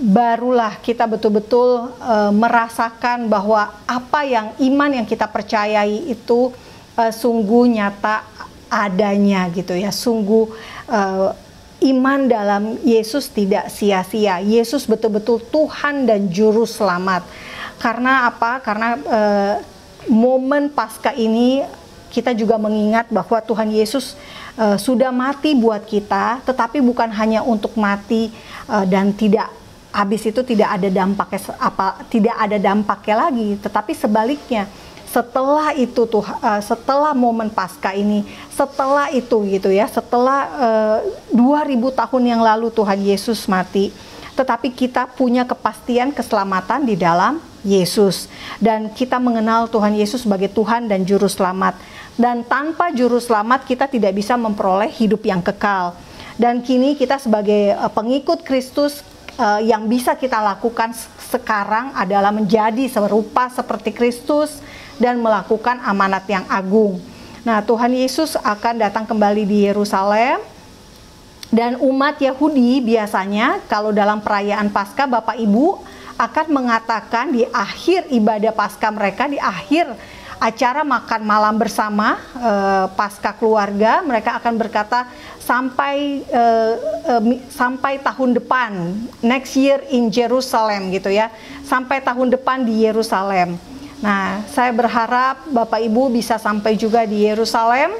barulah kita betul-betul merasakan bahwa apa yang iman yang kita percayai itu sungguh nyata adanya gitu ya. Sungguh iman dalam Yesus tidak sia-sia. Yesus betul-betul Tuhan dan Juru Selamat. Karena apa? Karena momen Paskah ini kita juga mengingat bahwa Tuhan Yesus sudah mati buat kita, tetapi bukan hanya untuk mati dan tidak habis itu tidak ada dampaknya lagi, tetapi sebaliknya setelah itu setelah momen Paskah ini, setelah itu gitu ya, setelah 2000 tahun yang lalu Tuhan Yesus mati, tetapi kita punya kepastian keselamatan di dalam Yesus, dan kita mengenal Tuhan Yesus sebagai Tuhan dan Juru Selamat. Dan tanpa Juru Selamat kita tidak bisa memperoleh hidup yang kekal. Dan kini kita sebagai pengikut Kristus, yang bisa kita lakukan sekarang adalah menjadi serupa seperti Kristus dan melakukan amanat yang agung. Nah, Tuhan Yesus akan datang kembali di Yerusalem, dan umat Yahudi biasanya kalau dalam perayaan Paskah, Bapak Ibu akan mengatakan di akhir ibadah Paskah mereka, di akhir acara makan malam bersama Paskah keluarga, mereka akan berkata sampai tahun depan, next year in Jerusalem gitu ya, sampai tahun depan di Yerusalem. Nah, saya berharap Bapak Ibu bisa sampai juga di Yerusalem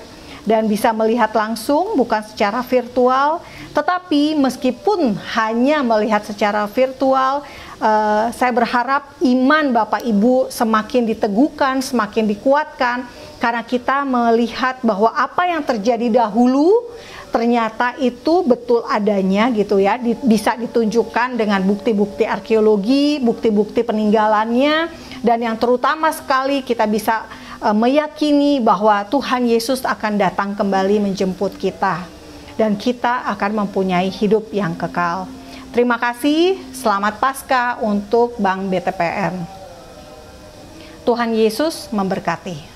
dan bisa melihat langsung, bukan secara virtual. Tetapi meskipun hanya melihat secara virtual, saya berharap iman Bapak Ibu semakin diteguhkan, semakin dikuatkan, karena kita melihat bahwa apa yang terjadi dahulu ternyata itu betul adanya gitu ya, bisa ditunjukkan dengan bukti-bukti arkeologi, bukti-bukti peninggalannya, dan yang terutama sekali kita bisa meyakini bahwa Tuhan Yesus akan datang kembali menjemput kita, dan kita akan mempunyai hidup yang kekal. Terima kasih, selamat Paskah untuk Bank BTPR. Tuhan Yesus memberkati.